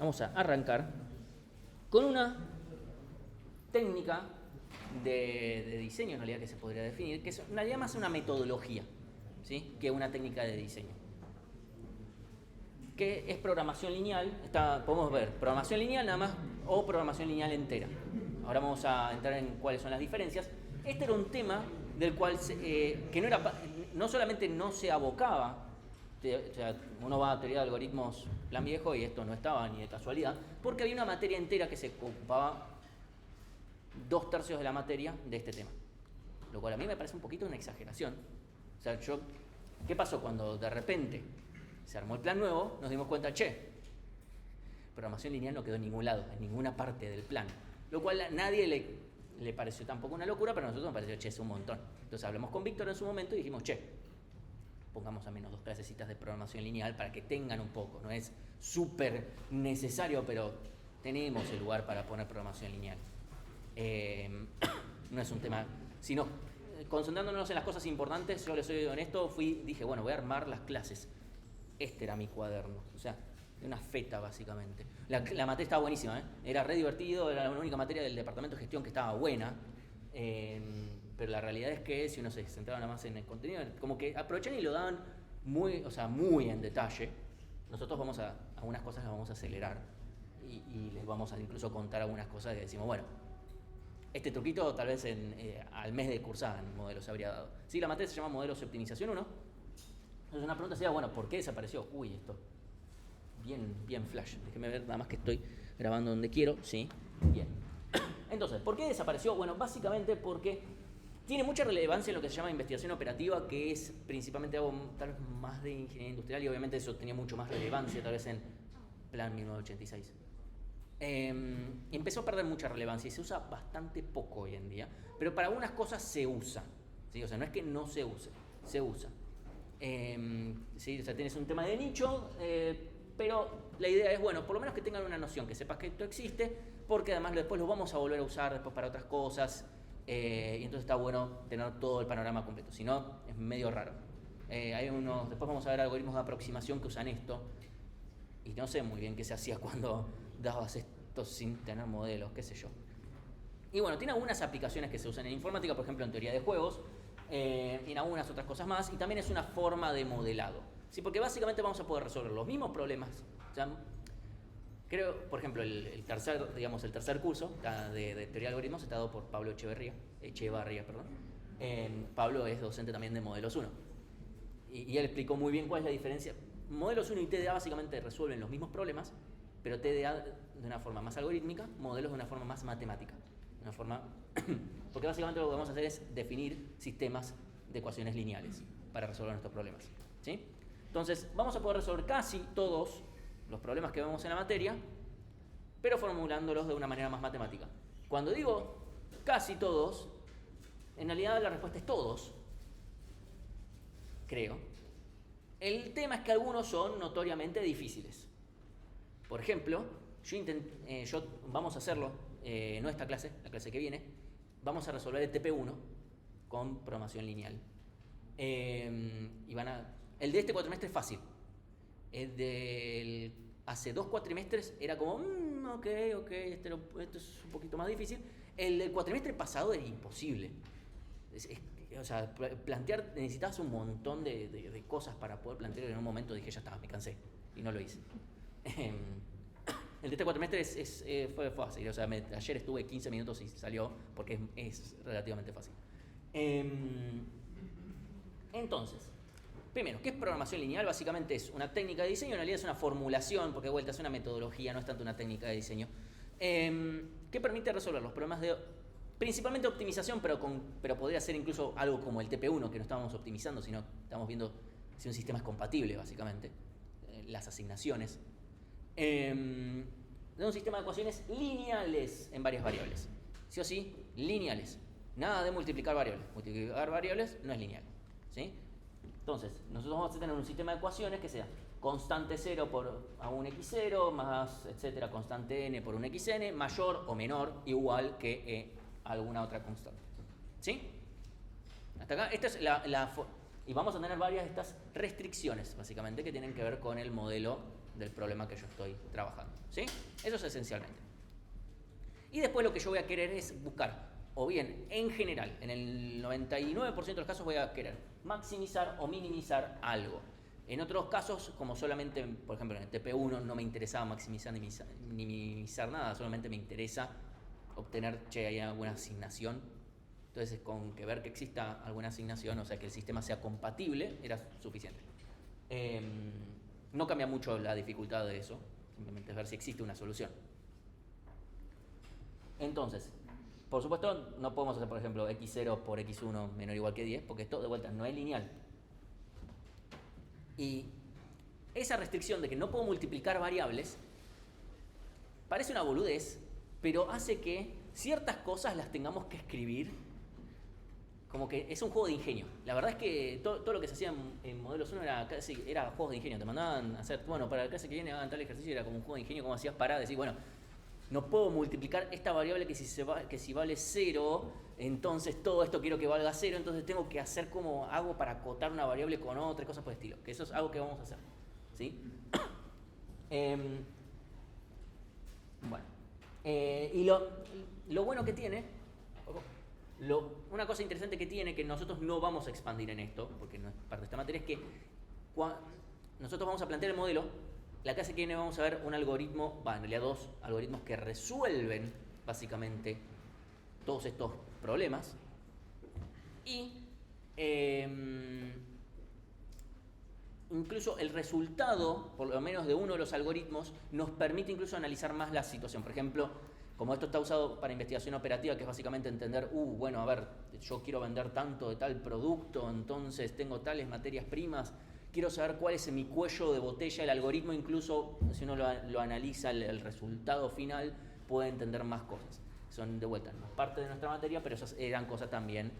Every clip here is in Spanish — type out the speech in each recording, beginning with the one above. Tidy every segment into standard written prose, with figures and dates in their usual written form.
vamos a arrancar con una técnica de diseño, en realidad, que se podría definir, que es en realidad más una metodología, ¿sí?, que una técnica de diseño. Que es programación lineal, podemos ver programación lineal nada más o programación lineal entera. Ahora vamos a entrar en cuáles son las diferencias. Este era un tema del cual que no solamente no se abocaba, o sea, uno va a teoría de algoritmos plan viejo y esto no estaba ni de casualidad, porque había una materia entera que se ocupaba 2/3 de la materia de este tema, lo cual a mí me parece un poquito una exageración. O sea, ¿qué pasó cuando de repente se armó el plan nuevo? Nos dimos cuenta, programación lineal no quedó en ningún lado, en ninguna parte del plan, lo cual a nadie le pareció tampoco una locura, pero a nosotros nos pareció, es un montón. Entonces hablamos con Víctor en su momento y dijimos, pongamos al menos 2 clasecitas de programación lineal para que tengan un poco. No es súper necesario, pero tenemos el lugar para poner programación lineal. No es un tema, sino concentrándonos en las cosas importantes. Yo les soy honesto, dije, bueno, voy a armar las clases. Este era mi cuaderno, o sea, de una feta básicamente. La materia estaba buenísima, era re divertido, era la única materia del departamento de gestión que estaba buena. Pero la realidad es que si uno se centraba nada más en el contenido, como que aprovechaban y lo daban muy en detalle. Nosotros algunas cosas las vamos a acelerar y les vamos a incluso contar algunas cosas que decimos, bueno, este truquito tal vez al mes de cursada en modelos se habría dado. Sí, la materia se llama Modelos de Optimización 1. Entonces una pregunta sería, bueno, ¿por qué desapareció? Esto bien flash. Déjenme ver, nada más que estoy grabando donde quiero. Sí, bien. Entonces, ¿por qué desapareció? Bueno, básicamente porque tiene mucha relevancia en lo que se llama investigación operativa, que es principalmente algo tal vez más de ingeniería industrial, y obviamente eso tenía mucho más relevancia tal vez en Plan 1986. Empezó a perder mucha relevancia y se usa bastante poco hoy en día, pero para algunas cosas se usa, ¿sí? O sea, no es que no se use, se usa. ¿Sí? O sea, tienes un tema de nicho, pero la idea es, bueno, por lo menos que tengan una noción, que sepas que esto existe, porque además después lo vamos a volver a usar después para otras cosas, y entonces está bueno tener todo el panorama completo, si no es medio raro. Después vamos a ver algoritmos de aproximación que usan esto, y no sé muy bien qué se hacía cuando dabas esto sin tener modelos, qué sé yo. Y bueno, tiene algunas aplicaciones que se usan en informática, por ejemplo en teoría de juegos, y en algunas otras cosas más, y también es una forma de modelado, ¿sí? Porque básicamente vamos a poder resolver los mismos problemas. O sea, creo, por ejemplo, el tercer curso de teoría de algoritmos está dado por Pablo Echevarría. Pablo es docente también de Modelos 1. Y él explicó muy bien cuál es la diferencia. Modelos 1 y TDA básicamente resuelven los mismos problemas, pero TDA de una forma más algorítmica, modelos de una forma más matemática. Porque básicamente lo que vamos a hacer es definir sistemas de ecuaciones lineales para resolver nuestros problemas, ¿sí? Entonces, vamos a poder resolver casi todos los problemas que vemos en la materia, pero formulándolos de una manera más matemática. Cuando digo casi todos, en realidad la respuesta es todos, creo. El tema es que algunos son notoriamente difíciles. Por ejemplo, vamos a hacerlo, no esta clase, la clase que viene, vamos a resolver el TP1 con programación lineal. El de este cuatrimestre es fácil. Hace 2 cuatrimestres era como, ok, esto es un poquito más difícil. El del cuatrimestre pasado era imposible. O sea, necesitabas un montón de cosas para poder plantearlo. En un momento dije, ya está, me cansé, y no lo hice. El de este cuatrimestre fue fácil. O sea, ayer estuve 15 minutos y salió, porque es relativamente fácil. Entonces, primero, ¿qué es programación lineal? Básicamente es una técnica de diseño, en realidad es una formulación, porque de vuelta es una metodología, no es tanto una técnica de diseño, que permite resolver los problemas principalmente optimización, pero podría ser incluso algo como el TP1, que no estábamos optimizando, sino estamos viendo si un sistema es compatible, básicamente, las asignaciones, de un sistema de ecuaciones lineales en varias variables. Sí o sí, lineales. Nada de multiplicar variables. Multiplicar variables no es lineal, ¿sí? Entonces, nosotros vamos a tener un sistema de ecuaciones que sea constante 0 a un x0, más, etcétera, constante n por un xn, mayor o menor, igual que alguna otra constante. ¿Sí? Hasta acá, esta es y vamos a tener varias de estas restricciones, básicamente, que tienen que ver con el modelo del problema que yo estoy trabajando. ¿Sí? Eso es esencialmente. Y después lo que yo voy a querer es buscar, o bien en general, en el 99% de los casos voy a querer maximizar o minimizar algo. En otros casos, como solamente, por ejemplo, en el TP1 no me interesaba maximizar ni minimizar nada, solamente me interesa obtener, hay alguna asignación. Entonces, con que ver que exista alguna asignación, o sea, que el sistema sea compatible, era suficiente. No cambia mucho la dificultad de eso, simplemente es ver si existe una solución. Entonces, por supuesto, no podemos hacer, por ejemplo, x0 por x1 menor o igual que 10, porque esto, de vuelta, no es lineal. Y esa restricción de que no puedo multiplicar variables parece una boludez, pero hace que ciertas cosas las tengamos que escribir como que es un juego de ingenio. La verdad es que todo lo que se hacía en modelos 1 era juegos de ingenio. Te mandaban a hacer, bueno, para la clase que viene hagan tal ejercicio, era como un juego de ingenio, como hacías para decir, bueno, no puedo multiplicar esta variable que si vale 0, entonces todo esto quiero que valga 0, entonces tengo que hacer como hago para acotar una variable con otra, cosas por el estilo. Que eso es algo que vamos a hacer. ¿Sí? Bueno. Y lo bueno que tiene, una cosa interesante que tiene, que nosotros no vamos a expandir en esto, porque no es parte de esta materia, es que nosotros vamos a plantear el modelo. La clase que viene vamos a ver un algoritmo, en realidad dos algoritmos que resuelven básicamente todos estos problemas. Y incluso el resultado, por lo menos de uno de los algoritmos, nos permite incluso analizar más la situación. Por ejemplo, como esto está usado para investigación operativa, que es básicamente entender, bueno, a ver, yo quiero vender tanto de tal producto, entonces tengo tales materias primas, quiero saber cuál es mi cuello de botella. El algoritmo, incluso si uno lo analiza, el resultado final, puede entender más cosas. Son, de vuelta, no es parte de nuestra materia, pero esas eran cosas también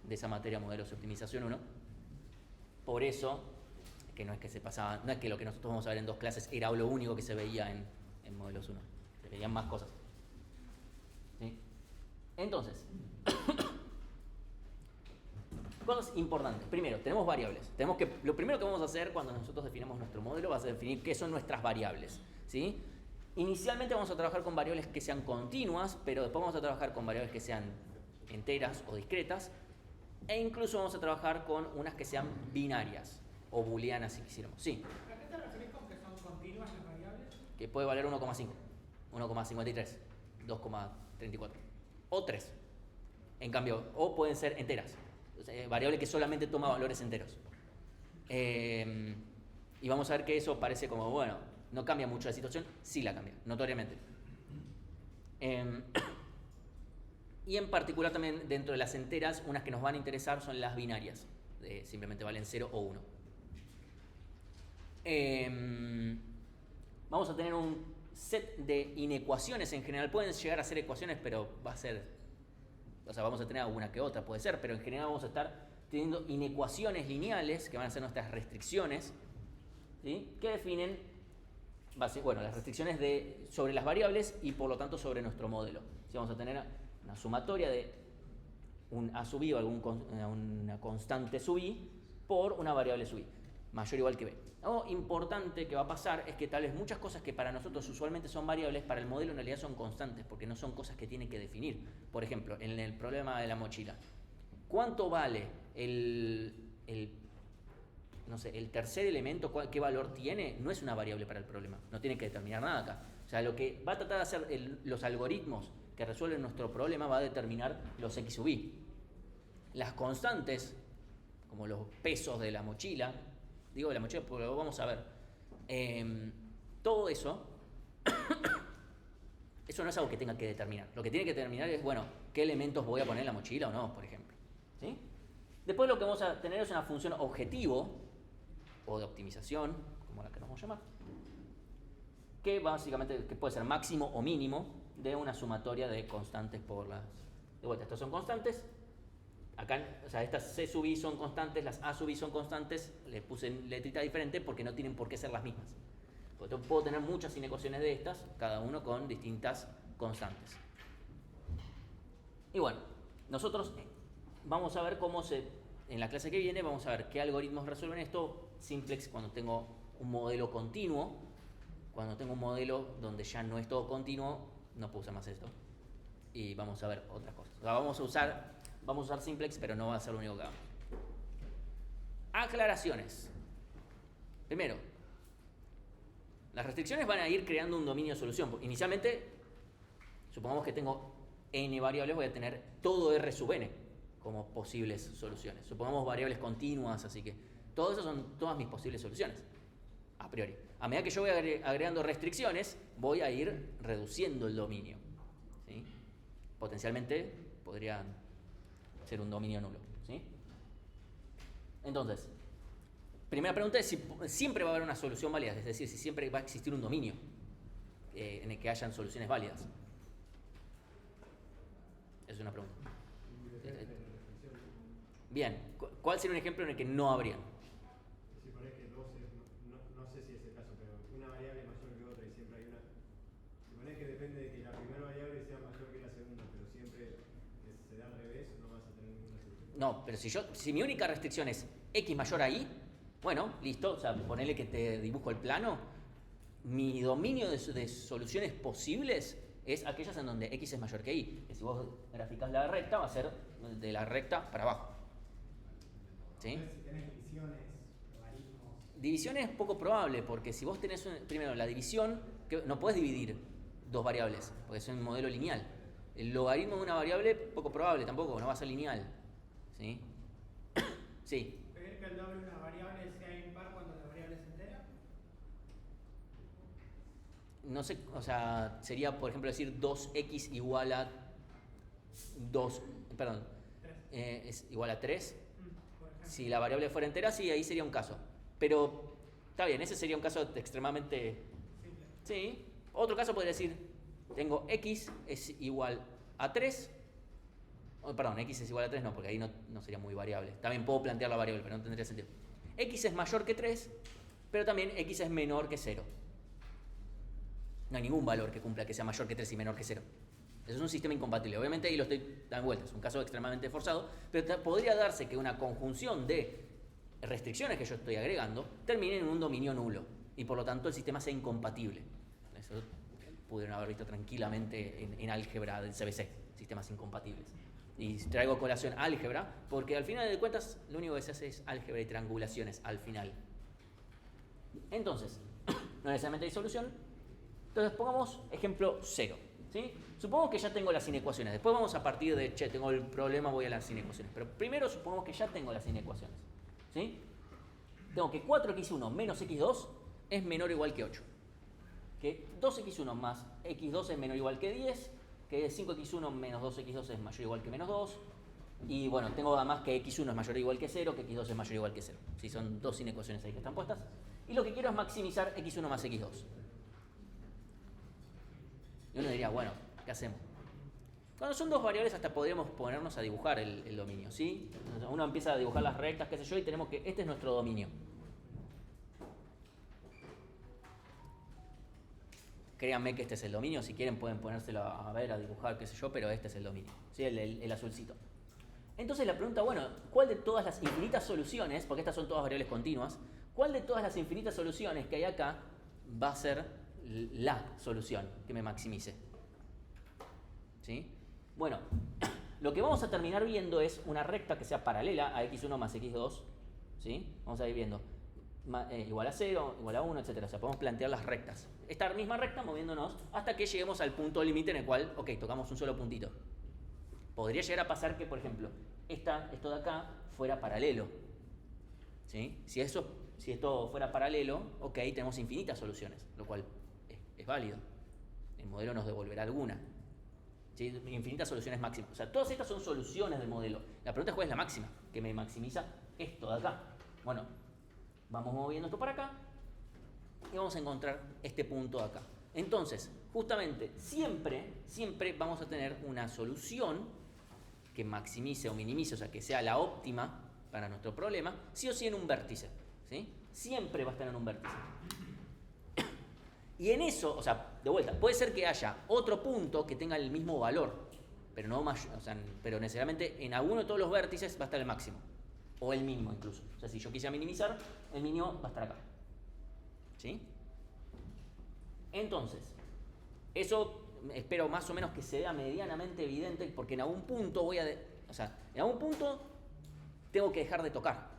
de esa materia modelos de optimización 1. Por eso, que no es que se pasaba, no es que lo que nosotros vamos a ver en 2 clases era lo único que se veía en modelos 1. Se veían más cosas. ¿Sí? Entonces, cosas importantes. Primero, tenemos variables. Lo primero que vamos a hacer cuando nosotros definamos nuestro modelo va a ser definir qué son nuestras variables. ¿Sí? Inicialmente vamos a trabajar con variables que sean continuas, pero después vamos a trabajar con variables que sean enteras o discretas, e incluso vamos a trabajar con unas que sean binarias o booleanas si quisiéramos. Sí. ¿A qué te referís con que son continuas las variables? Que puede valer 1,5, 1,53, 2,34 o 3. En cambio, o pueden ser enteras. Variable que solamente toma valores enteros. Y vamos a ver que eso parece como, bueno, no cambia mucho la situación. Sí la cambia, notoriamente. Y en particular también dentro de las enteras, unas que nos van a interesar son las binarias. Simplemente valen 0 o 1. Vamos a tener un set de inecuaciones en general. Pueden llegar a ser ecuaciones, pero va a ser... O sea, vamos a tener alguna que otra, puede ser, pero en general vamos a estar teniendo inecuaciones lineales, que van a ser nuestras restricciones, ¿sí? Que definen, bueno, las restricciones sobre las variables y por lo tanto sobre nuestro modelo. ¿Sí? Vamos a tener una sumatoria de un a sub i o una constante sub i por una variable sub i, mayor o igual que b. Algo importante que va a pasar es que tal vez muchas cosas que para nosotros usualmente son variables, para el modelo en realidad son constantes, porque no son cosas que tiene que definir. Por ejemplo, en el problema de la mochila, ¿cuánto vale el tercer elemento? ¿Qué valor tiene? No es una variable para el problema, no tiene que determinar nada acá. O sea, lo que va a tratar de hacer los algoritmos que resuelven nuestro problema va a determinar los x sub i. Las constantes, como los pesos de la mochila, digo de la mochila porque lo vamos a ver, todo eso, eso no es algo que tenga que determinar. Lo que tiene que determinar es, bueno, qué elementos voy a poner en la mochila o no, por ejemplo. ¿Sí? Después lo que vamos a tener es una función objetivo, o de optimización, como la queramos llamar, que básicamente que puede ser máximo o mínimo de una sumatoria de constantes por las... De vuelta, estos son constantes. Acá, o sea, estas C sub i son constantes, las A sub i son constantes, le puse letrita diferente porque no tienen por qué ser las mismas. Porque puedo tener muchas inecuaciones de estas, cada uno con distintas constantes. Y bueno, nosotros vamos a ver en la clase que viene, vamos a ver qué algoritmos resuelven esto. Simplex, cuando tengo un modelo continuo, Cuando tengo un modelo donde ya no es todo continuo, no puedo usar más esto. Y vamos a ver otras cosas. O sea, vamos a usar simplex, pero no va a ser lo único que hagamos. Aclaraciones. Primero, las restricciones van a ir creando un dominio de solución. Inicialmente, supongamos que tengo n variables, voy a tener todo R sub n como posibles soluciones. Supongamos variables continuas, así que todo eso son todas mis posibles soluciones, a priori. A medida que yo voy agregando restricciones, voy a ir reduciendo el dominio, ¿sí? Potencialmente podría ser un dominio nulo, ¿sí? Entonces, primera pregunta es si siempre va a haber una solución válida, es decir, si siempre va a existir un dominio en el que hayan soluciones válidas. Es una pregunta. Bien, ¿cuál sería un ejemplo en el que no habrían? Si ponés que 2 no sé si es el caso, pero una variable es mayor que otra y siempre hay una. Si ponés que depende de que la primera variable sea mayor que la segunda, pero siempre se da al revés, no vas a tener ninguna solución. No, pero si mi única restricción es x mayor a y, bueno, listo, o sea, ponele que te dibujo el plano, mi dominio de soluciones posibles es aquellas en donde x es mayor que y. Que si vos graficás la recta, va a ser de la recta para abajo. ¿Sí? Si tenés divisiones, logaritmos. División es poco probable, porque si vos tenés, primero, la división, que no podés dividir dos variables, porque es un modelo lineal. El logaritmo de una variable, poco probable tampoco, no va a ser lineal. ¿Sí? Sí. ¿Pedir que el doble de una variable sea impar cuando la variable es entera? No sé, o sea, sería, por ejemplo, decir 2x igual a 2, perdón, 3. Es igual a 3. Por ejemplo. Si la variable fuera entera, sí, ahí sería un caso. Pero, está bien, ese sería un caso extremadamente... Simple. Sí. Otro caso podría decir, tengo x es igual a 3. Perdón, x es igual a 3 no, porque ahí no sería muy variable. También puedo plantear la variable, pero no tendría sentido. X es mayor que 3, pero también x es menor que 0. No hay ningún valor que cumpla que sea mayor que 3 y menor que 0. Eso es un sistema incompatible. Obviamente ahí lo estoy dando vueltas, es un caso extremadamente forzado, pero podría darse que una conjunción de restricciones que yo estoy agregando termine en un dominio nulo y por lo tanto el sistema sea incompatible. Eso pudieron haber visto tranquilamente en álgebra del CBC, sistemas incompatibles. Y traigo a colación álgebra porque al final de cuentas lo único que se hace es álgebra y triangulaciones al final. Entonces, no necesariamente hay solución. Entonces pongamos ejemplo 0. ¿Sí? Supongamos que ya tengo las inecuaciones. Después vamos a partir de, tengo el problema, voy a las inecuaciones. Pero primero supongamos que ya tengo las inecuaciones. ¿Sí? Tengo que 4x1 menos x2 es menor o igual que 8. Que 2x1 más x2 es menor o igual que 10. Que 5x1 menos 2x2 es mayor o igual que menos 2. Y bueno, tengo además que x1 es mayor o igual que 0, que x2 es mayor o igual que 0. ¿Sí? Son dos inecuaciones ahí que están puestas. Y lo que quiero es maximizar x1 más x2. Y uno diría, bueno, ¿qué hacemos? Cuando son dos variables hasta podríamos ponernos a dibujar el dominio, ¿sí? Uno empieza a dibujar las rectas, qué sé yo, y tenemos que, este es nuestro dominio. Créanme que este es el dominio, si quieren pueden ponérselo a ver, a dibujar, qué sé yo, pero este es el dominio, ¿sí? El azulcito. Entonces la pregunta, bueno, ¿cuál de todas las infinitas soluciones, porque estas son todas variables continuas, cuál de todas las infinitas soluciones que hay acá va a ser la solución que me maximice? ¿Sí? Bueno, lo que vamos a terminar viendo es una recta que sea paralela a x1 más x2. ¿Sí? Vamos a ir viendo igual a 0, igual a 1, etc. O sea, podemos plantear las rectas. Esta misma recta moviéndonos hasta que lleguemos al punto límite en el cual, ok, tocamos un solo puntito. Podría llegar a pasar que, por ejemplo, esto de acá fuera paralelo. ¿Sí? Si esto fuera paralelo, ok, tenemos infinitas soluciones, lo cual es válido. El modelo nos devolverá alguna. ¿Sí? Infinitas soluciones máximas. O sea, todas estas son soluciones del modelo. La pregunta es cuál es la máxima, que me maximiza esto de acá. Bueno, vamos moviendo esto para acá y vamos a encontrar este punto de acá. Entonces, justamente, siempre vamos a tener una solución que maximice o minimice, o sea, que sea la óptima para nuestro problema, sí o sí en un vértice. ¿Sí? Siempre va a estar en un vértice. Y en eso, o sea, de vuelta, puede ser que haya otro punto que tenga el mismo valor, pero no más, o sea, pero necesariamente en alguno de todos los vértices va a estar el máximo, o el mínimo incluso. O sea, si yo quisiera minimizar, el mínimo va a estar acá. ¿Sí? Entonces, eso espero más o menos que se vea medianamente evidente, porque en algún punto en algún punto tengo que dejar de tocar,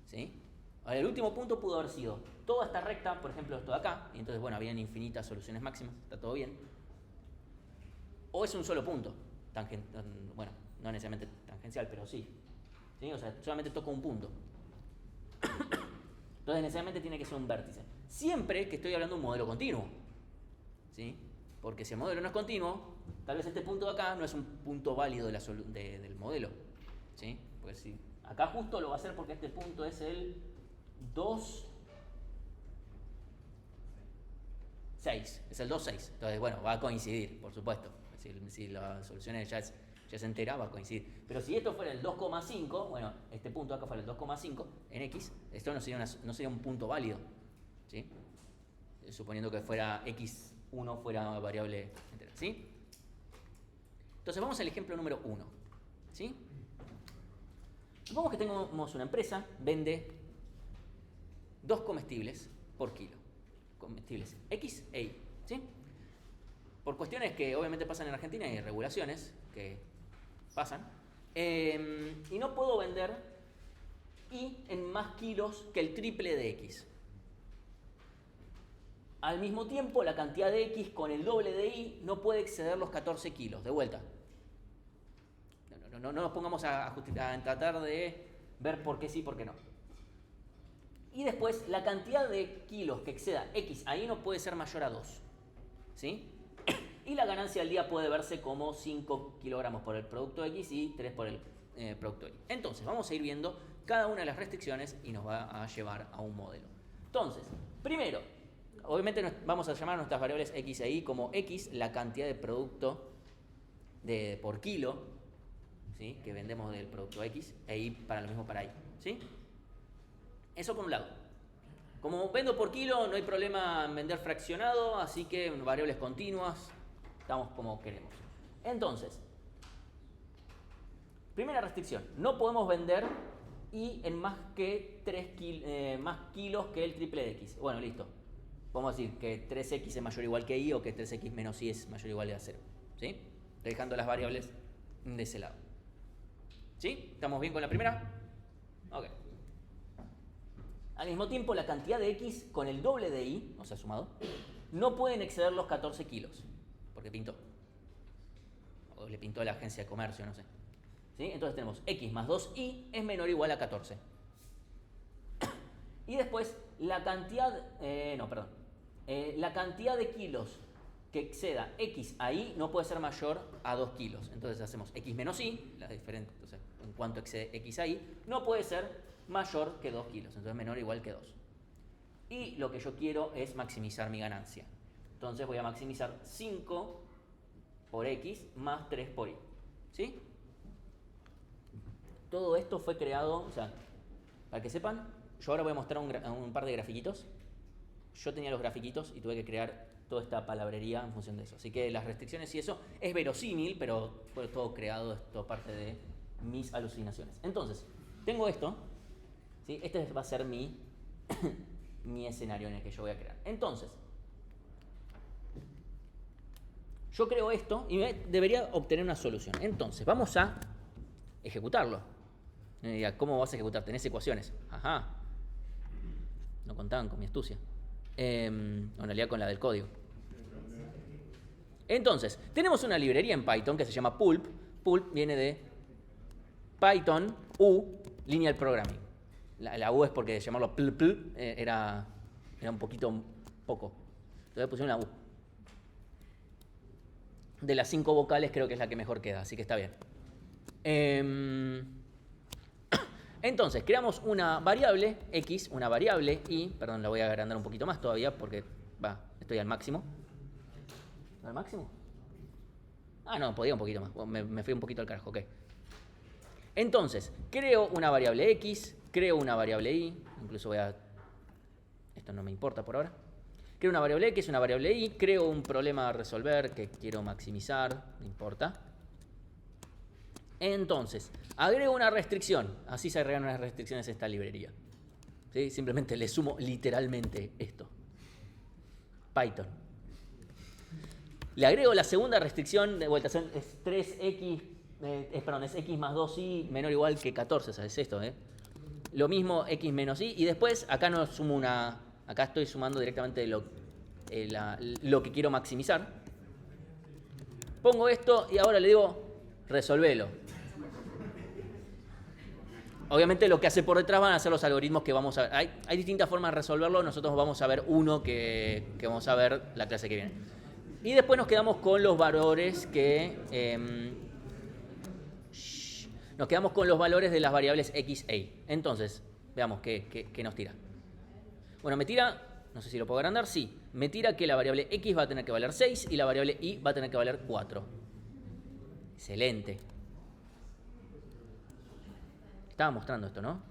¿sí? Ahora, el último punto pudo haber sido toda esta recta, por ejemplo, esto de acá, y entonces, bueno, habían infinitas soluciones máximas, está todo bien. O es un solo punto, bueno, no necesariamente tangencial, pero sí. ¿Sí? O sea, solamente toco un punto. Entonces, necesariamente tiene que ser un vértice. Siempre que estoy hablando de un modelo continuo, ¿sí? Porque si el modelo no es continuo, tal vez este punto de acá no es un punto válido del modelo, ¿sí? Porque si acá justo lo va a hacer porque este punto es el 2, 6, es el 2, 6. Entonces, bueno, va a coincidir, por supuesto. Si la solución ya es entera, va a coincidir. Pero si esto fuera el 2,5, bueno, este punto acá fuera el 2,5 en X, esto no sería un punto válido, ¿sí? Suponiendo que fuera X1 fuera variable entera, ¿sí? Entonces vamos al ejemplo número 1, ¿sí? Supongamos que tenemos una empresa, vende 2 comestibles por kilo. Comestibles X e Y, ¿sí? Por cuestiones que obviamente pasan en Argentina y regulaciones que pasan, y no puedo vender Y en más kilos que el triple de X. Al mismo tiempo, la cantidad de X con el doble de Y no puede exceder los 14 kilos. De vuelta. No nos pongamos a tratar de ver por qué sí y por qué no. Y después, la cantidad de kilos que exceda X a Y no puede ser mayor a 2. ¿Sí? Y la ganancia del día puede verse como 5 kilogramos por el producto X y 3 por el producto Y. Entonces, vamos a ir viendo cada una de las restricciones y nos va a llevar a un modelo. Entonces, primero, obviamente vamos a llamar a nuestras variables X e Y como X, la cantidad de producto por kilo, ¿sí?, que vendemos del producto X, e Y para lo mismo para Y. ¿Sí? Eso por un lado. Como vendo por kilo, no hay problema en vender fraccionado, así que variables continuas, estamos como queremos. Entonces, primera restricción, no podemos vender Y en más que 3 más kilos que el triple de X. Bueno, listo. Podemos decir que 3X es mayor o igual que Y o que 3X menos Y es mayor o igual a 0. ¿Sí? Dejando las variables de ese lado. ¿Sí? ¿Estamos bien con la primera? Ok. Al mismo tiempo, la cantidad de X con el doble de Y, o sea, sumado, no pueden exceder los 14 kilos. Porque pintó. O le pintó a la agencia de comercio, no sé. ¿Sí? Entonces tenemos X más 2Y es menor o igual a 14. Y después, la cantidad de kilos que exceda X a Y no puede ser mayor a 2 kilos. Entonces hacemos X menos Y, la diferente, o sea, en cuanto excede X a Y, no puede ser mayor que 2 kilos. Entonces menor o igual que 2. Y lo que yo quiero es maximizar mi ganancia. Entonces voy a maximizar 5 por X más 3 por Y. ¿Sí? Todo esto fue creado, o sea, para que sepan, yo ahora voy a mostrar un par de grafiquitos. Yo tenía los grafiquitos y tuve que crear toda esta palabrería en función de eso. Así que las restricciones y eso es verosímil, pero fue todo creado, es todo parte de mis alucinaciones. Entonces, tengo esto, ¿sí? Este va a ser mi escenario en el que yo voy a crear. Entonces, yo creo esto y debería obtener una solución. Entonces, vamos a ejecutarlo. ¿Cómo vas a ejecutar? Tenés ecuaciones. Ajá. No contaban con mi astucia. En realidad con la del código. Entonces, tenemos una librería en Python que se llama Pulp. Pulp viene de Python U Linear Programming. La U es porque llamarlo pl era un poquito poco. Entonces pusieron la U. De las 5 vocales creo que es la que mejor queda, así que está bien. Entonces, creamos una variable X, una variable Y, perdón, la voy a agrandar un poquito más todavía porque estoy al máximo. ¿Al máximo? Ah, no, podía un poquito más, me fui un poquito al carajo, ok. Entonces, creo una variable X, creo una variable Y, incluso esto no me importa por ahora. Creo una variable X, una variable Y, creo un problema a resolver que quiero maximizar, no importa. Entonces, agrego una restricción. Así se agregan unas restricciones a esta librería. ¿Sí? Simplemente le sumo literalmente esto. Python. Le agrego la segunda restricción, de vuelta, es 3x, es x más 2y menor o igual que 14, ¿sabes esto? Lo mismo x menos y después acá no sumo acá estoy sumando directamente lo que quiero maximizar. Pongo esto y ahora le digo, resolvelo. Obviamente lo que hace por detrás van a ser los algoritmos que vamos a ver. Hay distintas formas de resolverlo, nosotros vamos a ver uno que vamos a ver la clase que viene. Y después nos quedamos con los valores nos quedamos con los valores de las variables x e y. Entonces, veamos qué nos tira. Bueno, me tira, no sé si lo puedo agrandar, sí. Me tira que la variable x va a tener que valer 6 y la variable y va a tener que valer 4. Excelente. Estaba mostrando esto, ¿no?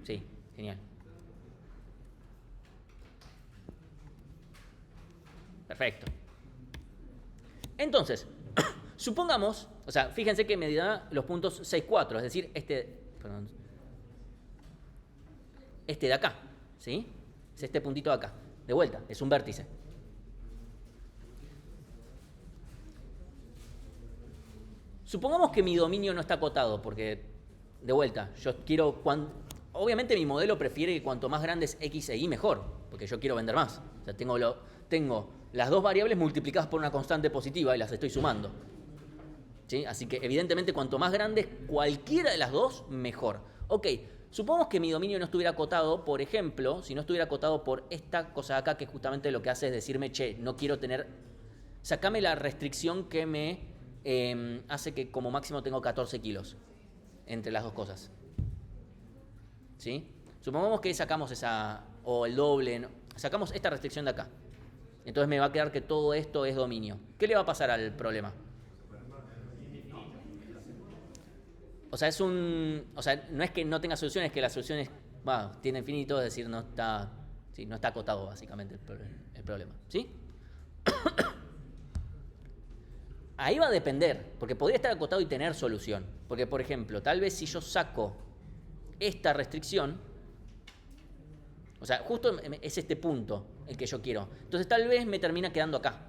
Sí, genial. Perfecto. Entonces, supongamos, o sea, fíjense que me da los puntos 6, 4, es decir, este de acá, ¿sí? Es este puntito de acá. De vuelta, es un vértice. Supongamos que mi dominio no está acotado, porque, de vuelta, yo quiero... Obviamente mi modelo prefiere que cuanto más grande es x e y, mejor, porque yo quiero vender más. O sea, tengo las dos variables multiplicadas por una constante positiva y las estoy sumando. ¿Sí? Así que, evidentemente, cuanto más grande es cualquiera de las dos, mejor. Ok, supongamos que mi dominio no estuviera acotado, por ejemplo, si no estuviera acotado por esta cosa de acá, que justamente lo que hace es decirme, che, no quiero tener... Sacame la restricción que me hace que como máximo tengo 14 kilos entre las dos cosas. ¿Sí? Supongamos que sacamos esa, o el doble, ¿no? Sacamos esta restricción de acá. Entonces me va a quedar que todo esto es dominio. ¿Qué le va a pasar al problema? O sea, no es que no tenga soluciones, es que las soluciones tienen infinito, es decir, no está acotado básicamente el problema. ¿Sí? Ahí va a depender, porque podría estar acotado y tener solución. Porque, por ejemplo, tal vez si yo saco esta restricción, o sea, justo es este punto el que yo quiero. Entonces tal vez me termina quedando acá.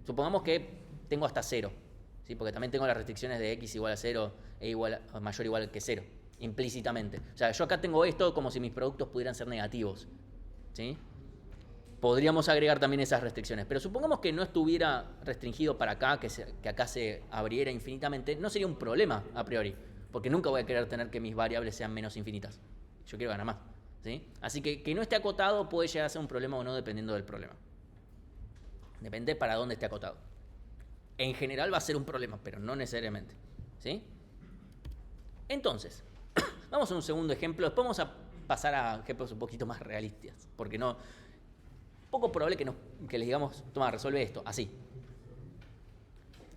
Supongamos que tengo hasta 0, ¿sí? Porque también tengo las restricciones de x igual a 0 e mayor o igual que 0, implícitamente. O sea, yo acá tengo esto como si mis productos pudieran ser negativos, ¿sí? Podríamos agregar también esas restricciones, pero supongamos que no estuviera restringido para acá, que acá se abriera infinitamente, no sería un problema a priori, porque nunca voy a querer tener que mis variables sean menos infinitas. Yo quiero ganar más, ¿sí? Así que no esté acotado puede llegar a ser un problema o no dependiendo del problema. Depende para dónde esté acotado. En general va a ser un problema, pero no necesariamente, ¿sí? Entonces, vamos a un segundo ejemplo, después vamos a pasar a ejemplos un poquito más realistas, porque poco probable que les digamos, toma, resuelve esto, así.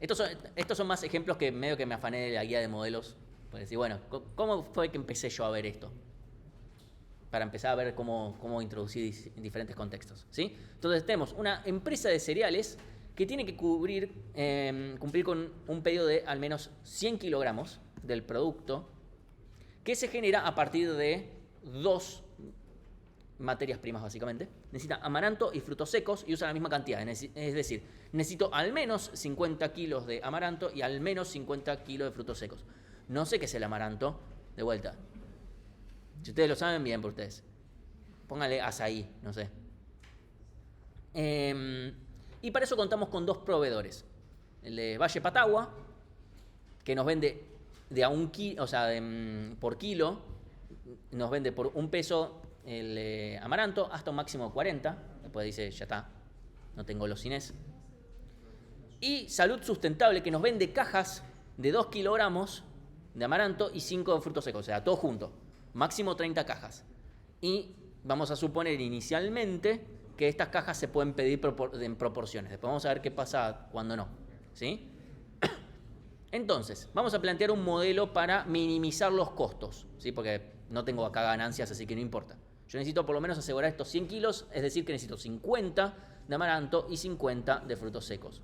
Estos son más ejemplos que medio que me afané de la guía de modelos. Para decir, bueno, ¿cómo fue que empecé yo a ver esto? Para empezar a ver cómo introducir en diferentes contextos, ¿sí? Entonces tenemos una empresa de cereales que tiene que cumplir con un pedido de al menos 100 kilogramos del producto que se genera a partir de 2 materias primas básicamente. Necesita amaranto y frutos secos y usa la misma cantidad. Es decir, necesito al menos 50 kilos de amaranto y al menos 50 kilos de frutos secos. No sé qué es el amaranto, de vuelta. Si ustedes lo saben, bien por ustedes. Póngale azaí, no sé. Y para eso contamos con 2 proveedores. El de Valle Patagua, que nos vende de a por kilo, nos vende por $1 el amaranto hasta un máximo de 40. Después dice, ya está, no tengo los cines. Y Salud Sustentable, que nos vende cajas de 2 kilogramos de amaranto y 5 de frutos secos, o sea, todo junto. Máximo 30 cajas. Y vamos a suponer inicialmente que estas cajas se pueden pedir en proporciones. Después vamos a ver qué pasa cuando no, ¿sí? Entonces, vamos a plantear un modelo para minimizar los costos, ¿sí? Porque no tengo acá ganancias, así que no importa. Yo necesito por lo menos asegurar estos 100 kilos, es decir, que necesito 50 de amaranto y 50 de frutos secos.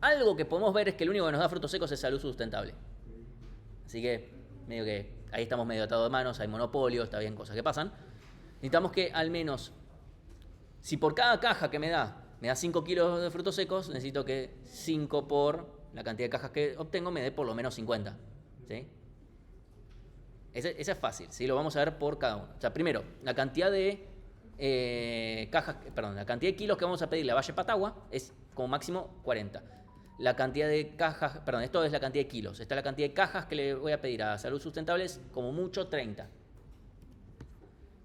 Algo que podemos ver es que el único que nos da frutos secos es Salud Sustentable. Así que, medio que ahí estamos medio atados de manos, hay monopolio, está bien, cosas que pasan. Necesitamos que al menos, si por cada caja que me da me da 5 kilos de frutos secos, necesito que 5 por la cantidad de cajas que obtengo me dé por lo menos 50. ¿Sí? Ese es fácil, ¿sí? Lo vamos a ver por cada uno. O sea, primero, la cantidad de la cantidad de kilos que vamos a pedirle a Valle Patagua es como máximo 40. La cantidad de cajas, esto es la cantidad de kilos. Esta es la cantidad de cajas que le voy a pedir a Salud Sustentable, es como mucho 30.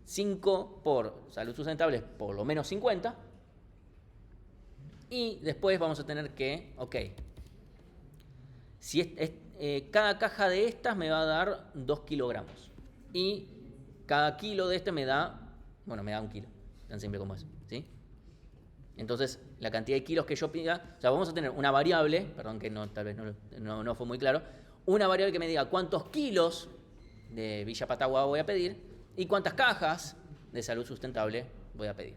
5 por Salud Sustentable, por lo menos 50. Y después vamos a tener que, si cada caja de estas me va a dar 2 kilogramos. Y cada kilo de este me da 1 kilo. Tan simple como eso, ¿sí? Entonces, la cantidad de kilos que yo pida, o sea, vamos a tener una variable, perdón que tal vez no fue muy claro, una variable que me diga cuántos kilos de Villa Patagua voy a pedir y cuántas cajas de Salud Sustentable voy a pedir,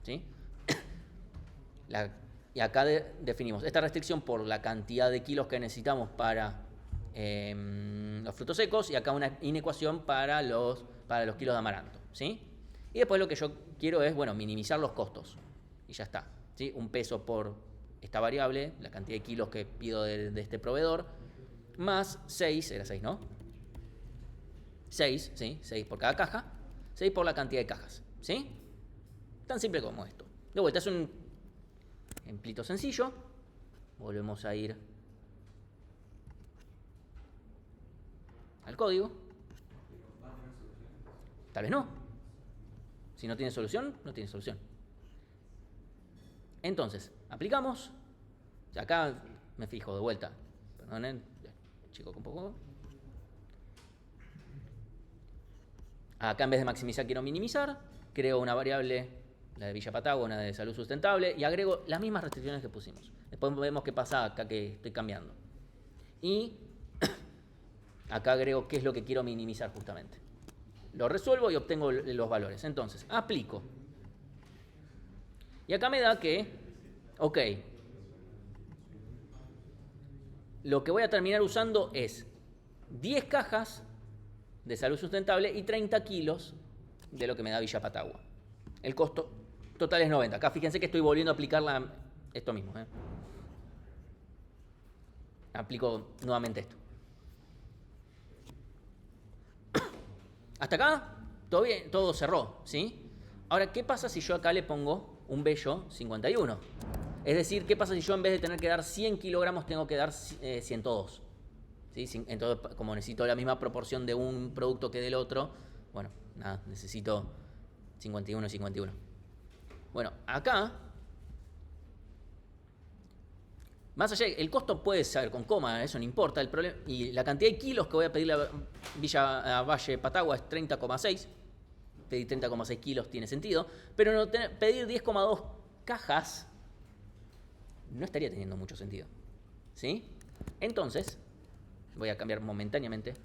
¿sí? Y acá definimos esta restricción por la cantidad de kilos que necesitamos para los frutos secos y acá una inecuación para los kilos de amaranto, ¿sí? Y después lo que yo quiero es, minimizar los costos. Y ya está, ¿sí? Un peso por esta variable, la cantidad de kilos que pido de este proveedor, más 6, era 6, ¿no? 6, ¿sí? 6 por cada caja, 6 por la cantidad de cajas, ¿sí? Tan simple como esto. De vuelta, es un ejemplito sencillo. Volvemos a ir al código. Tal vez no. Si no tiene solución, no tiene solución. Entonces, aplicamos. Acá me fijo de vuelta. Perdonen, chico, un poco. Acá en vez de maximizar quiero minimizar. Creo una variable, la de Villa Patagua, una de Salud Sustentable, y agrego las mismas restricciones que pusimos. Después vemos qué pasa acá que estoy cambiando. Y acá agrego qué es lo que quiero minimizar justamente. Lo resuelvo y obtengo los valores. Entonces, aplico. Y acá me da que, lo que voy a terminar usando es 10 cajas de Salud Sustentable y 30 kilos de lo que me da Villa Patagua. El costo total es 90. Acá fíjense que estoy volviendo a aplicar esto mismo. Aplico nuevamente esto. Hasta acá, todo bien, todo cerró, ¿sí? Ahora, ¿qué pasa si yo acá le pongo un bello 51? Es decir, ¿qué pasa si yo en vez de tener que dar 100 kilogramos tengo que dar 102? ¿Sí? Entonces, como necesito la misma proporción de un producto que del otro, necesito 51 y 51. Bueno, acá, más allá, el costo puede ser con coma, eso no importa. El problema, y la cantidad de kilos que voy a pedirle a Valle Patagua es 30,6. Pedir 30,6 kilos tiene sentido. Pero pedir 10,2 cajas no estaría teniendo mucho sentido. ¿Sí? Entonces, voy a cambiar momentáneamente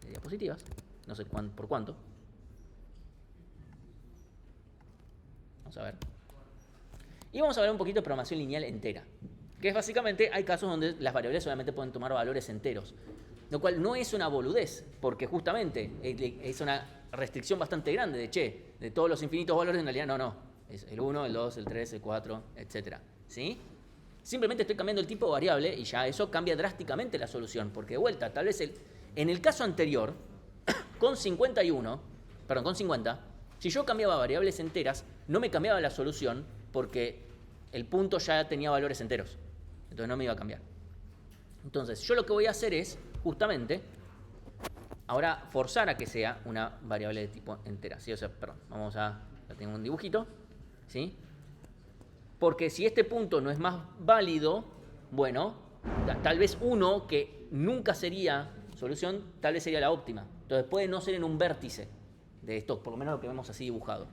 de diapositivas. No sé por cuánto. Vamos a ver. Y vamos a ver un poquito de programación lineal entera. Que es básicamente, hay casos donde las variables solamente pueden tomar valores enteros. Lo cual no es una boludez, porque justamente es una restricción bastante grande de todos los infinitos valores, en realidad no. Es el 1, el 2, el 3, el 4, etc. ¿Sí? Simplemente estoy cambiando el tipo de variable y ya eso cambia drásticamente la solución. Porque de vuelta, tal vez en el caso anterior, con 50, si yo cambiaba variables enteras, no me cambiaba la solución porque el punto ya tenía valores enteros. Entonces no me iba a cambiar. Entonces, yo lo que voy a hacer es, justamente, ahora forzar a que sea una variable de tipo entera. ¿Sí? O sea, ya tengo un dibujito. ¿Sí? Porque si este punto no es más válido, tal vez uno que nunca sería solución, tal vez sería la óptima. Entonces puede no ser en un vértice de esto, por lo menos lo que vemos así dibujado.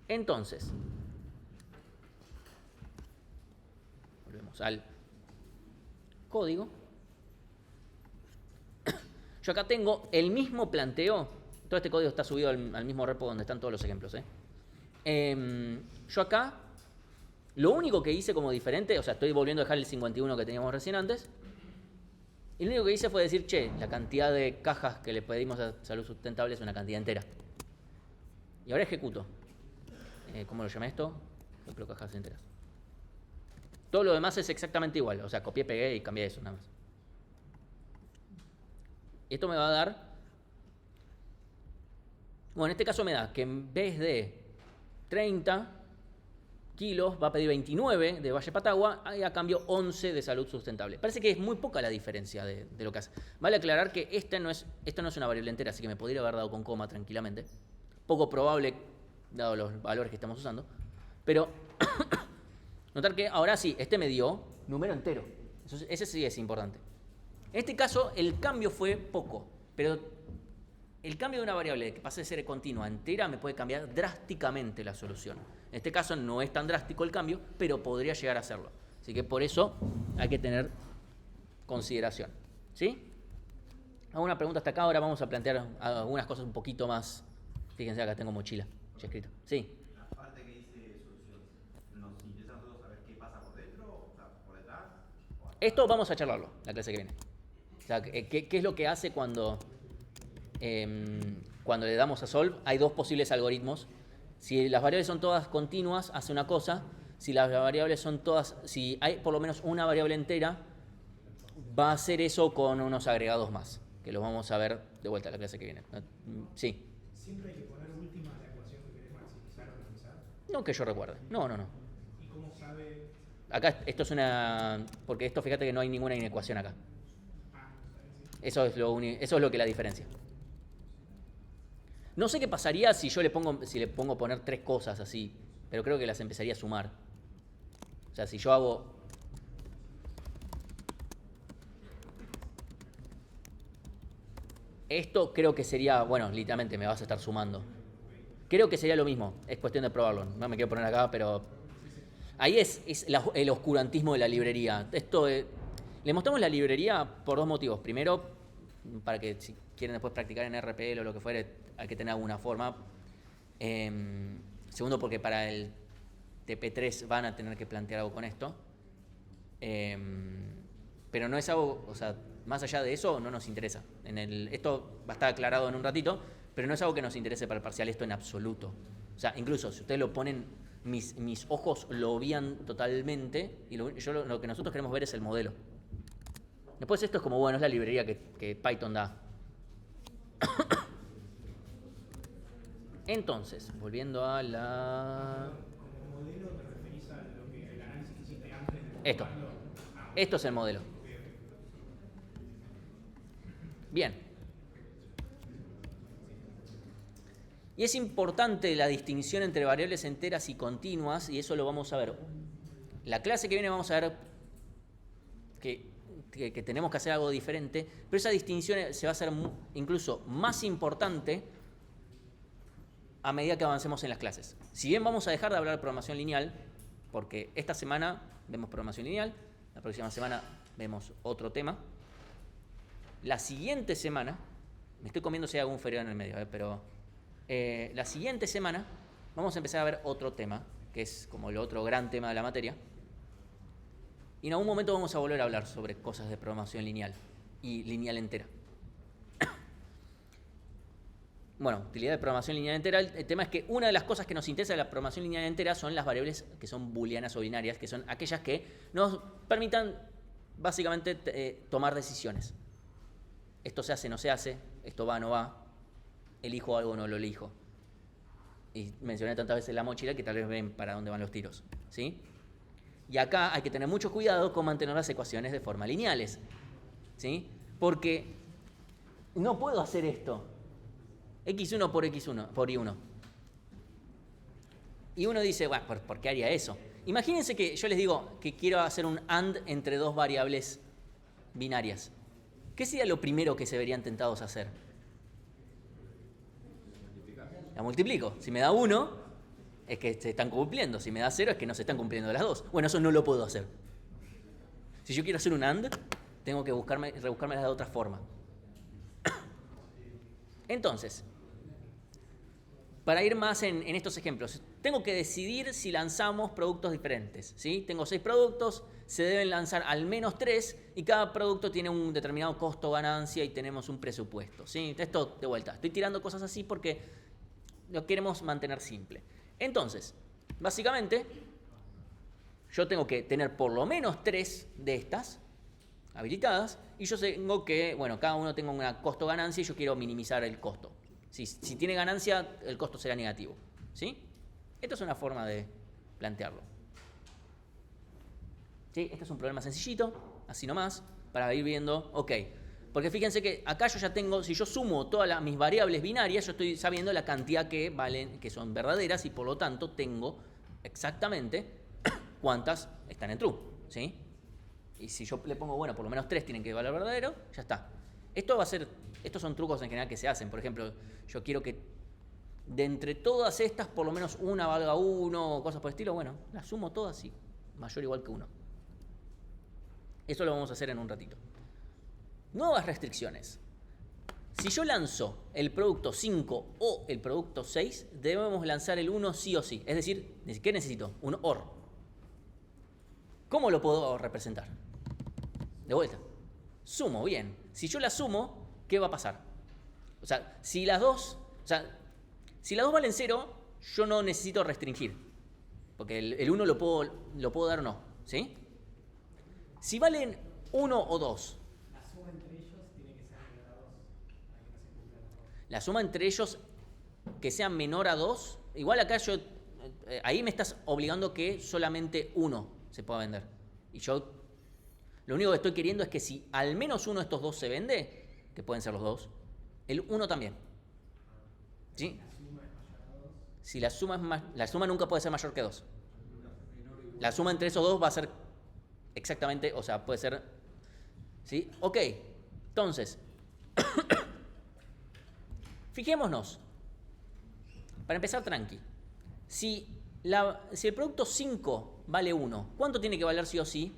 Entonces, volvemos al código. Yo acá tengo el mismo planteo. Todo este código está subido al mismo repo donde están todos los ejemplos. Yo acá, lo único que hice como diferente, o sea, estoy volviendo a dejar el 51 que teníamos recién antes. Y lo único que hice fue decir, la cantidad de cajas que le pedimos a Salud Sustentable es una cantidad entera. Y ahora ejecuto. ¿Cómo lo llamé esto? Ejemplo, cajas enteras. Todo lo demás es exactamente igual. O sea, copié, pegué y cambié eso, nada más. Esto me va a dar... Bueno, en este caso me da que en vez de 30 kilos va a pedir 29 de Valle Patagua y a cambio 11 de Salud Sustentable. Parece que es muy poca la diferencia de lo que hace. Vale aclarar que esto no es una variable entera, así que me podría haber dado con coma tranquilamente. Poco probable, dado los valores que estamos usando. Pero notar que ahora sí, este me dio número entero. Ese sí es importante. En este caso, el cambio fue poco, pero el cambio de una variable que pase de ser continua a entera me puede cambiar drásticamente la solución. En este caso no es tan drástico el cambio, pero podría llegar a serlo. Así que por eso hay que tener consideración. ¿Sí? ¿Alguna pregunta hasta acá? Ahora vamos a plantear algunas cosas un poquito más. Fíjense, acá tengo mochila ya escrito. Sí. La parte que dice solución, ¿nos interesa a nosotros saber qué pasa por dentro, o sea, por detrás? Esto vamos a charlarlo la clase que viene. O sea, ¿qué es lo que hace cuando le damos a solve? Hay dos posibles algoritmos. Si las variables son todas continuas, hace una cosa. Si las variables son todas, si hay por lo menos una variable entera, va a hacer eso con unos agregados más, que los vamos a ver de vuelta a la clase que viene. Sí. ¿Siempre hay que poner última la ecuación que querés maximizar o minimizar? No que yo recuerde. No. ¿Y cómo sabe? Acá esto es una... Porque esto, fíjate que no hay ninguna inecuación acá. Eso es lo que la diferencia. No sé qué pasaría si le pongo poner tres cosas así, pero creo que las empezaría a sumar. O sea, si yo hago... Esto creo que sería, bueno, literalmente me vas a estar sumando. Creo que sería lo mismo, es cuestión de probarlo. No me quiero poner acá, pero... Ahí es el oscurantismo de la librería. Le mostramos la librería por dos motivos. Primero, para que si quieren después practicar en RPL o lo que fuere, hay que tener alguna forma. Segundo, porque para el TP3 van a tener que plantear algo con esto. Pero no es algo, o sea, más allá de eso, no nos interesa. Esto va a estar aclarado en un ratito, pero no es algo que nos interese para el parcial, esto en absoluto. O sea, incluso si ustedes lo ponen, mis ojos lo obvían totalmente, y lo que nosotros queremos ver es el modelo. Después esto es como, bueno, es la librería que Python da. Entonces, volviendo a la... Como modelo te referís a lo que el análisis que hiciste antes de Esto. Esto es el modelo. Bien. Y es importante la distinción entre variables enteras y continuas, y eso lo vamos a ver. La clase que viene vamos a ver que tenemos que hacer algo diferente, pero esa distinción se va a hacer incluso más importante a medida que avancemos en las clases. Si bien vamos a dejar de hablar de programación lineal, porque esta semana vemos programación lineal, la próxima semana vemos otro tema. La siguiente semana, me estoy comiendo si hay algún feriado en el medio, pero la siguiente semana vamos a empezar a ver otro tema, que es como el otro gran tema de la materia. Y en algún momento vamos a volver a hablar sobre cosas de programación lineal y lineal entera. Bueno, utilidad de programación lineal entera. El tema es que una de las cosas que nos interesa de la programación lineal entera son las variables que son booleanas o binarias, que son aquellas que nos permitan básicamente tomar decisiones. Esto se hace, no se hace, esto va, no va, elijo algo o no lo elijo. Y mencioné tantas veces la mochila que tal vez ven para dónde van los tiros, ¿sí? Y acá hay que tener mucho cuidado con mantener las ecuaciones de forma lineales, ¿sí? Porque no puedo hacer esto. X1 por X1 por Y1. Y uno dice, bueno, ¿por qué haría eso? Imagínense que yo les digo que quiero hacer un AND entre dos variables binarias. ¿Qué sería lo primero que se verían tentados a hacer? La multiplico. Si me da 1, es que se están cumpliendo. Si me da 0, es que no se están cumpliendo las dos. Bueno, eso no lo puedo hacer. Si yo quiero hacer un AND, tengo que rebuscármelas de otra forma. Entonces, para ir más en estos ejemplos, tengo que decidir si lanzamos productos diferentes, ¿sí? Tengo 6 productos, se deben lanzar al menos 3 y cada producto tiene un determinado costo-ganancia y tenemos un presupuesto, ¿sí? Esto de vuelta, estoy tirando cosas así porque lo queremos mantener simple. Entonces, básicamente, yo tengo que tener por lo menos 3 de estas habilitadas y yo tengo que, bueno, cada uno tenga una costo-ganancia y yo quiero minimizar el costo. Si tiene ganancia, el costo será negativo, ¿sí? Esta es una forma de plantearlo. ¿Sí? Este es un problema sencillito, así nomás, para ir viendo, ok. Porque fíjense que acá yo ya tengo, si yo sumo todas mis variables binarias, yo estoy sabiendo la cantidad que valen, que son verdaderas y por lo tanto tengo exactamente cuántas están en true, ¿sí? Y si yo le pongo, bueno, por lo menos 3 tienen que valer verdadero, ya está. Esto va a ser, estos son trucos en general que se hacen. Por ejemplo, yo quiero que de entre todas estas, por lo menos una valga 1 o cosas por el estilo. Bueno, las sumo todas y mayor o igual que 1. Eso lo vamos a hacer en un ratito. Nuevas restricciones. Si yo lanzo el producto 5 o el producto 6, debemos lanzar el 1 sí o sí. Es decir, ¿qué necesito? Un OR. ¿Cómo lo puedo representar? De vuelta. Sumo, bien. Si yo la sumo, ¿qué va a pasar? O sea, si las dos valen 0, yo no necesito restringir. Porque el 1 lo puedo dar o no. ¿Sí? Si valen 1 o 2. La suma entre ellos tiene que ser menor a 2. Para que no se cumplan los dos. La suma entre ellos que sea menor a 2. Igual acá ahí me estás obligando que solamente 1 se pueda vender. Y yo lo único que estoy queriendo es que si al menos uno de estos dos se vende, que pueden ser los dos, el 1 también. ¿Sí? Si la suma es más, la suma nunca puede ser mayor que 2. La suma entre esos dos va a ser exactamente, o sea, puede ser, ¿sí? Ok, entonces, fijémonos, para empezar tranqui, si el producto 5 vale 1, ¿cuánto tiene que valer sí o sí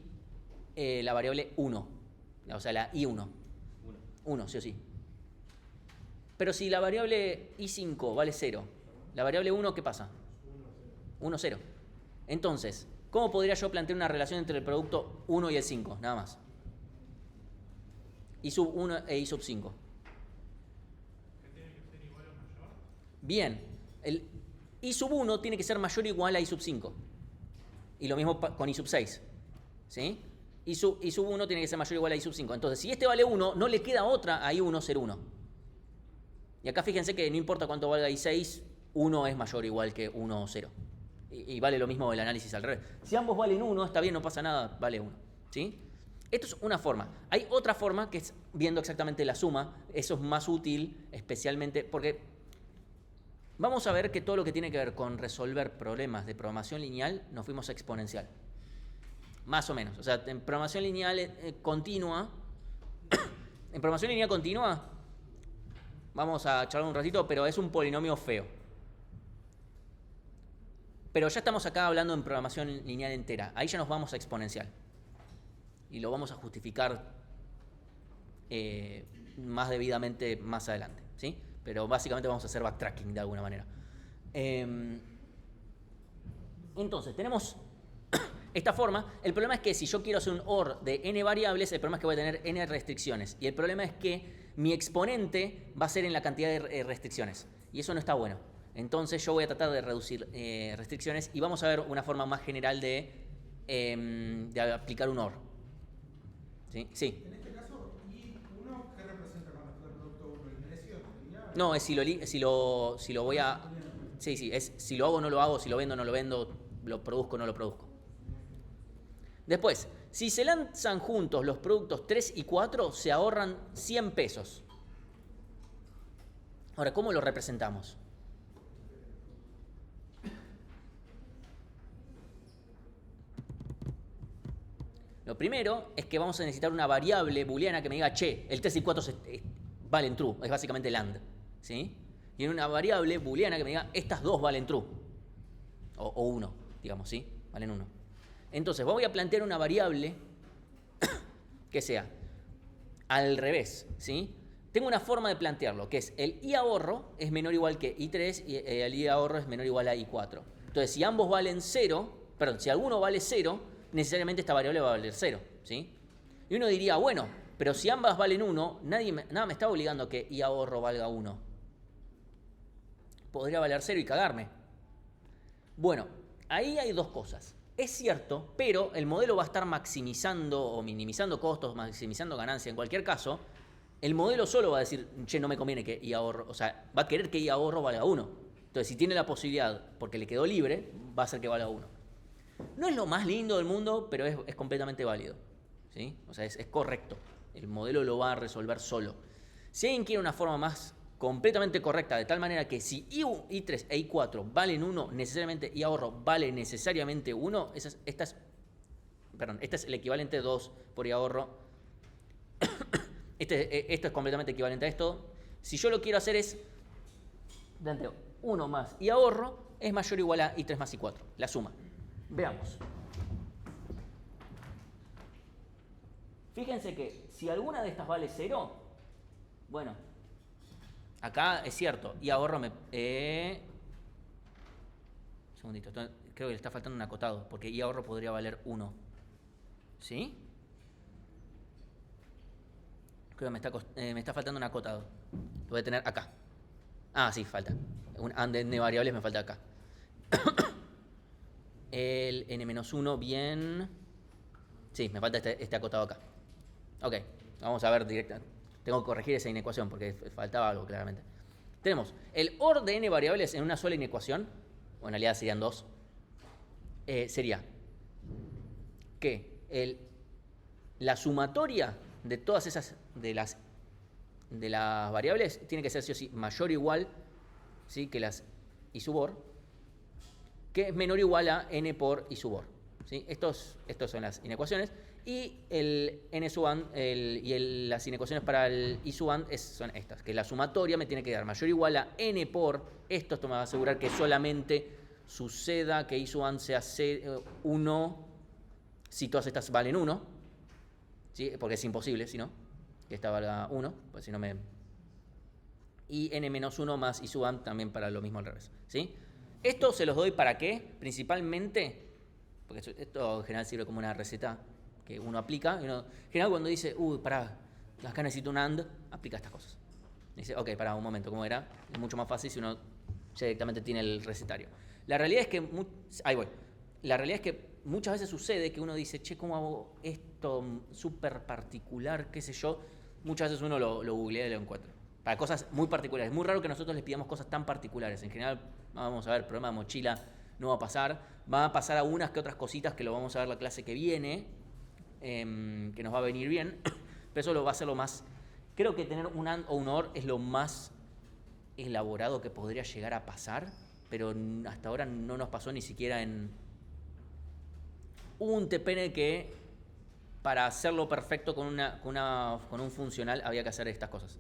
la variable 1? O sea, la I1. 1, sí o sí. Pero si la variable I5 vale 0, la variable 1, ¿qué pasa? 1, 0. Entonces, ¿cómo podría yo plantear una relación entre el producto 1 y el 5? Nada más. I sub 1 e I sub 5. ¿Que tiene que ser igual o mayor? Bien, el I sub 1 tiene que ser mayor o igual a I sub 5. Y lo mismo con I sub 6. ¿Sí? I sub 1 tiene que ser mayor o igual a I sub 5. Entonces, si este vale 1, no le queda otra a I1 ser 1. Y acá fíjense que no importa cuánto valga I6, 1 es mayor o igual que 1 o 0. Y vale lo mismo el análisis al revés. Si ambos valen 1, está bien, no pasa nada, vale 1. ¿Sí? Esto es una forma. Hay otra forma que es viendo exactamente la suma. Eso es más útil, especialmente porque vamos a ver que todo lo que tiene que ver con resolver problemas de programación lineal nos fuimos a exponencial. Más o menos. O sea, en programación lineal continua, en programación lineal continua, vamos a charlar un ratito, pero es un polinomio feo. Pero ya estamos acá hablando en programación lineal entera. Ahí ya nos vamos a exponencial. Y lo vamos a justificar más debidamente más adelante, ¿sí? Pero básicamente vamos a hacer backtracking de alguna manera. Entonces, tenemos esta forma. El problema es que si yo quiero hacer un OR de n variables, el problema es que voy a tener n restricciones. Y el problema es que mi exponente va a ser en la cantidad de restricciones. Y eso no está bueno. Entonces yo voy a tratar de reducir restricciones y vamos a ver una forma más general de aplicar un OR. ¿Sí? Sí. En este caso, ¿I1 qué representa cuando está el producto 1? ¿El precio? No, es si lo voy a... Sí, es si lo hago o no lo hago, si lo vendo o no lo vendo, lo produzco o no lo produzco. Después, si se lanzan juntos los productos 3 y 4, se ahorran 100 pesos. Ahora, ¿cómo lo representamos? Lo primero es que vamos a necesitar una variable booleana que me diga, che, el 3 y 4 valen true, es básicamente land, ¿sí? Y en una variable booleana que me diga, estas dos valen true, o 1, digamos, ¿sí? Valen 1. Entonces, voy a plantear una variable que sea al revés, ¿sí? Tengo una forma de plantearlo, que es el i ahorro es menor o igual que i3 y el i ahorro es menor o igual a i4. Entonces, si ambos valen 0, perdón, si alguno vale 0, necesariamente esta variable va a valer 0, ¿sí? Y uno diría, bueno, pero si ambas valen 1, nada me está obligando a que i ahorro valga 1. Podría valer 0 y cagarme. Bueno, ahí hay dos cosas. Es cierto, pero el modelo va a estar maximizando o minimizando costos, maximizando ganancia. En cualquier caso, el modelo solo va a decir, che, no me conviene que y ahorro, o sea, va a querer que y ahorro valga 1. Entonces, si tiene la posibilidad, porque le quedó libre, va a hacer que valga 1. No es lo más lindo del mundo, pero es completamente válido, ¿sí? O sea, es correcto. El modelo lo va a resolver solo. Si alguien quiere una forma más completamente correcta, de tal manera que si I3 e I4 valen 1, necesariamente y ahorro vale necesariamente 1, esta es el equivalente de 2 por y ahorro. Esto es completamente equivalente a esto. Si yo lo quiero hacer es, 1 más y ahorro es mayor o igual a I3 más I4, la suma. Veamos. Fíjense que si alguna de estas vale 0, bueno, acá es cierto, y ahorro un segundito, creo que le está faltando un acotado, porque y ahorro podría valer 1. ¿Sí? Creo que me está faltando un acotado. Lo voy a tener acá. Ah, sí, falta. Un and de n variables me falta acá. El n-1, bien. Sí, me falta este acotado acá. Ok, vamos a ver directamente. Tengo que corregir esa inecuación porque faltaba algo claramente. Tenemos el OR de n variables en una sola inecuación, o en realidad serían 2, sería que la sumatoria de todas esas, de las variables, tiene que ser sí o sí mayor o igual, ¿sí?, que las I sub OR, que es menor o igual a n por I sub OR, ¿sí? Estos son las inecuaciones. Y el n sub and las inecuaciones para el I sub and son estas, que la sumatoria me tiene que dar mayor o igual a n por esto me va a asegurar que solamente suceda que I sub and sea 1 si todas estas valen 1, ¿sí? Porque es imposible, si no, que esta valga 1, pues si no me... Y n-1 más I sub and también para lo mismo al revés, ¿sí? Esto se los doy para qué, principalmente, porque esto en general sirve como una receta que uno aplica. En general cuando dice, pará, acá necesito un AND, aplica estas cosas. Dice, ok, pará, un momento, ¿cómo era? Es mucho más fácil si uno ya directamente tiene el recetario. La realidad es que, ahí voy. La realidad es que muchas veces sucede que uno dice, che, ¿cómo hago esto súper particular? ¿Qué sé yo? Muchas veces uno lo googlea y lo encuentra. Para cosas muy particulares. Es muy raro que nosotros les pidamos cosas tan particulares. En general, vamos a ver, problema de mochila no va a pasar. Va a pasar a unas que otras cositas que lo vamos a ver la clase que viene. Que nos va a venir bien, pero eso lo va a ser lo más... Creo que tener un AND o un OR es lo más elaborado que podría llegar a pasar, pero hasta ahora no nos pasó ni siquiera en... Hubo un TP en el que para hacerlo perfecto con un funcional había que hacer estas cosas.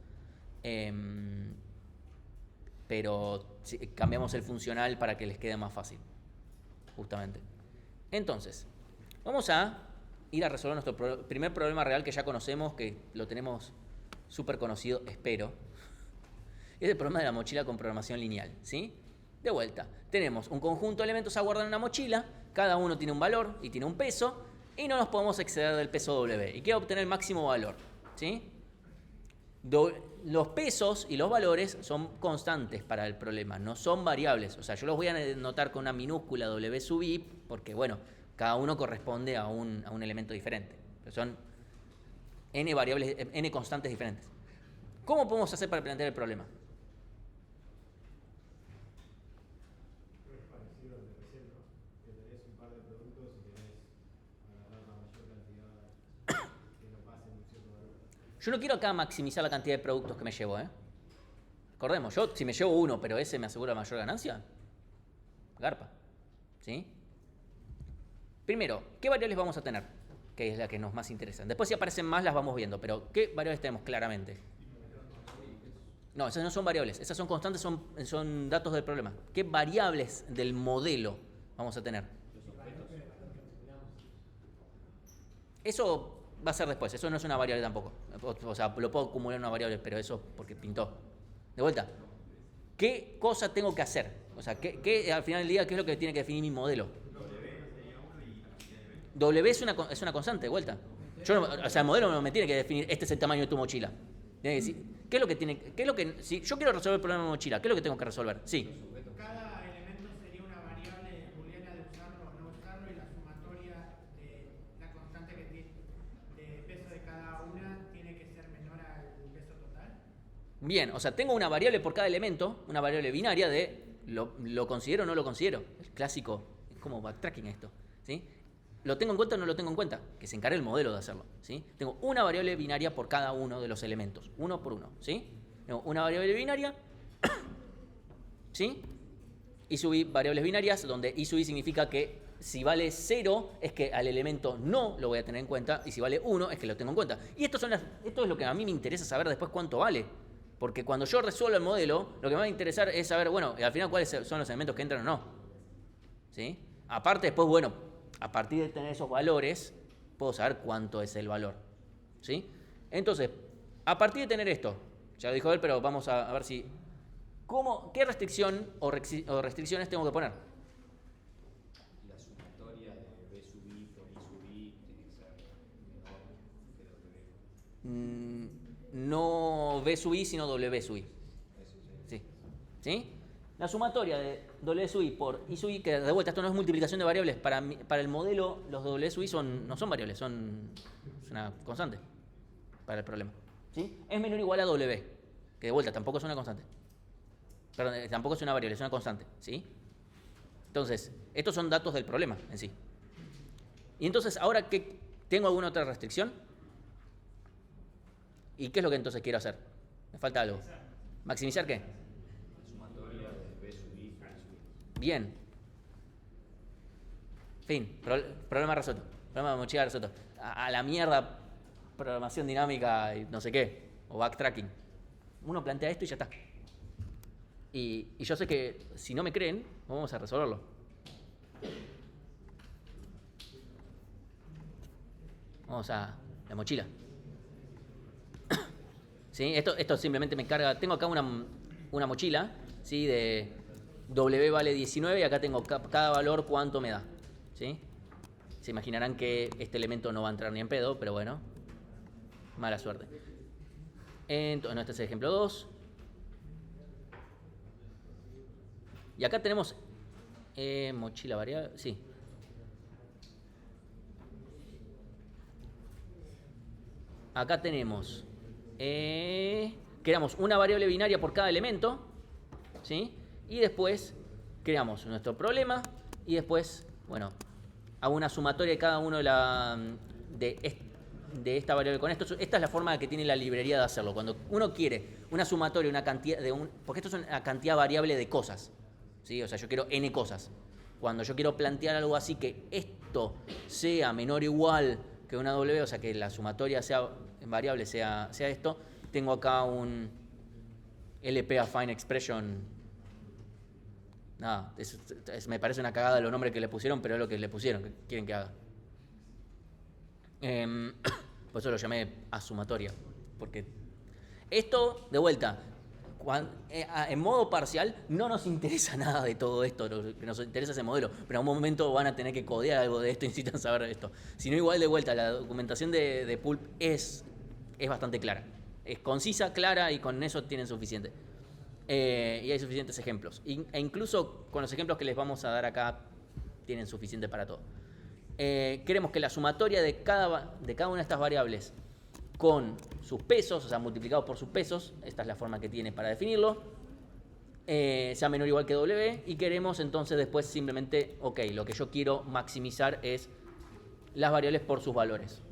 Pero cambiamos el funcional para que les quede más fácil, justamente. Entonces, vamos a ir a resolver nuestro primer problema real que ya conocemos, que lo tenemos súper conocido, espero. Es el problema de la mochila con programación lineal, ¿sí? De vuelta, tenemos un conjunto de elementos a guardar en una mochila, cada uno tiene un valor y tiene un peso, y no nos podemos exceder del peso W. Y quiero obtener el máximo valor, ¿sí? Los pesos y los valores son constantes para el problema, no son variables. O sea, yo los voy a notar con una minúscula W sub I, porque, bueno, cada uno corresponde a un elemento diferente. Pero son n variables, n constantes diferentes. ¿Cómo podemos hacer para plantear el problema? Es parecido al de recién, ¿no? Que tenés un par de productos y querés agarrar la mayor cantidad que no pasen un cierto valor. Yo no quiero acá maximizar la cantidad de productos que me llevo, ¿eh? Recordemos, yo si me llevo uno, pero ese me asegura mayor ganancia, garpa, ¿sí? Primero, ¿qué variables vamos a tener? Que es la que nos más interesa. Después si aparecen más las vamos viendo, pero ¿qué variables tenemos claramente? No, esas no son variables, esas son constantes, son datos del problema. ¿Qué variables del modelo vamos a tener? Eso va a ser después, eso no es una variable tampoco. O sea, lo puedo acumular en una variable, pero eso porque pintó. De vuelta, ¿qué cosa tengo que hacer? O sea, ¿qué al final del día qué es lo que tiene que definir mi modelo? W es una constante, de vuelta. O sea, el modelo no me tiene que definir, este es el tamaño de tu mochila. Tiene que decir, si yo quiero resolver el problema de mochila, ¿qué es lo que tengo que resolver? Sí. Cada elemento sería una variable booleana de usarlo o no usarlo y la sumatoria Bien, o sea, tengo una variable por cada elemento, una variable binaria de lo considero o no lo considero. El clásico, es como backtracking esto, ¿sí? ¿Lo tengo en cuenta o no lo tengo en cuenta? Que se encargue el modelo de hacerlo, ¿sí? Tengo una variable binaria por cada uno de los elementos, uno por uno, ¿sí? Tengo una variable binaria, ¿sí? I sub i variables binarias, donde I sub i significa que si vale 0 es que al elemento no lo voy a tener en cuenta, y si vale 1 es que lo tengo en cuenta. Y esto es lo que a mí me interesa saber después cuánto vale. Porque cuando yo resuelvo el modelo, lo que me va a interesar es saber, bueno, al final cuáles son los elementos que entran o no. ¿Sí? Aparte, después, bueno, a partir de tener esos valores, puedo saber cuánto es el valor. ¿Sí? Entonces, a partir de tener esto, ya lo dijo él, pero vamos a ver si... ¿Qué restricción o restricciones tengo que poner? La sumatoria de B sub i por I sub i tiene que ser menor que W. No B sub i, sino W sub i. Sí. ¿Sí? La sumatoria de W sub i por I sub i, que de vuelta esto no es multiplicación de variables, para el modelo los W sub i no son variables, es una constante para el problema. ¿Sí? Es menor o igual a W, que de vuelta tampoco es una constante. Perdón, tampoco es una variable, es una constante. ¿Sí? Entonces, estos son datos del problema en sí. Y entonces, ahora que tengo alguna otra restricción, ¿y qué es lo que entonces quiero hacer? Me falta algo. ¿Maximizar qué? La sumatoria de B sub i por I sub i. Bien. Fin. Problema resuelto. Problema de mochila resuelto. A la mierda programación dinámica y no sé qué. O backtracking. Uno plantea esto y ya está. Y yo sé que si no me creen, vamos a resolverlo. Vamos a la mochila. ¿Sí? Esto simplemente me carga. Tengo acá una mochila, ¿sí? De W vale 19 y acá tengo cada valor cuánto me da. ¿Sí? Se imaginarán que este elemento no va a entrar ni en pedo, pero bueno. Mala suerte. Entonces, no, este es el ejemplo 2. Y acá tenemos mochila variable. Sí. Acá tenemos creamos una variable binaria por cada elemento, ¿sí? Y después creamos nuestro problema y después, bueno, hago una sumatoria de cada uno de esta variable con esto. Esta es la forma que tiene la librería de hacerlo. Cuando uno quiere una sumatoria, una cantidad porque esto es una cantidad variable de cosas, ¿sí? O sea, yo quiero n cosas. Cuando yo quiero plantear algo así que esto sea menor o igual que una W, o sea, que la sumatoria sea en variable sea esto, tengo acá un LP affine expression. Nada, me parece una cagada los nombres que le pusieron, pero es lo que le pusieron, que quieren que haga. Por eso lo llamé asumatoria. Porque esto, de vuelta, en modo parcial no nos interesa nada de todo esto, lo que nos interesa es el modelo, pero en un momento van a tener que codear algo de esto y necesitan saber esto. Si no, igual de vuelta, la documentación de Pulp es bastante clara. Es concisa, clara y con eso tienen suficiente. Y hay suficientes ejemplos. E incluso con los ejemplos que les vamos a dar acá tienen suficiente para todo. Queremos que la sumatoria de cada una de estas variables con sus pesos, o sea, multiplicado por sus pesos, esta es la forma que tiene para definirlo, sea menor o igual que W, y queremos entonces después simplemente, ok, lo que yo quiero maximizar es las variables por sus valores.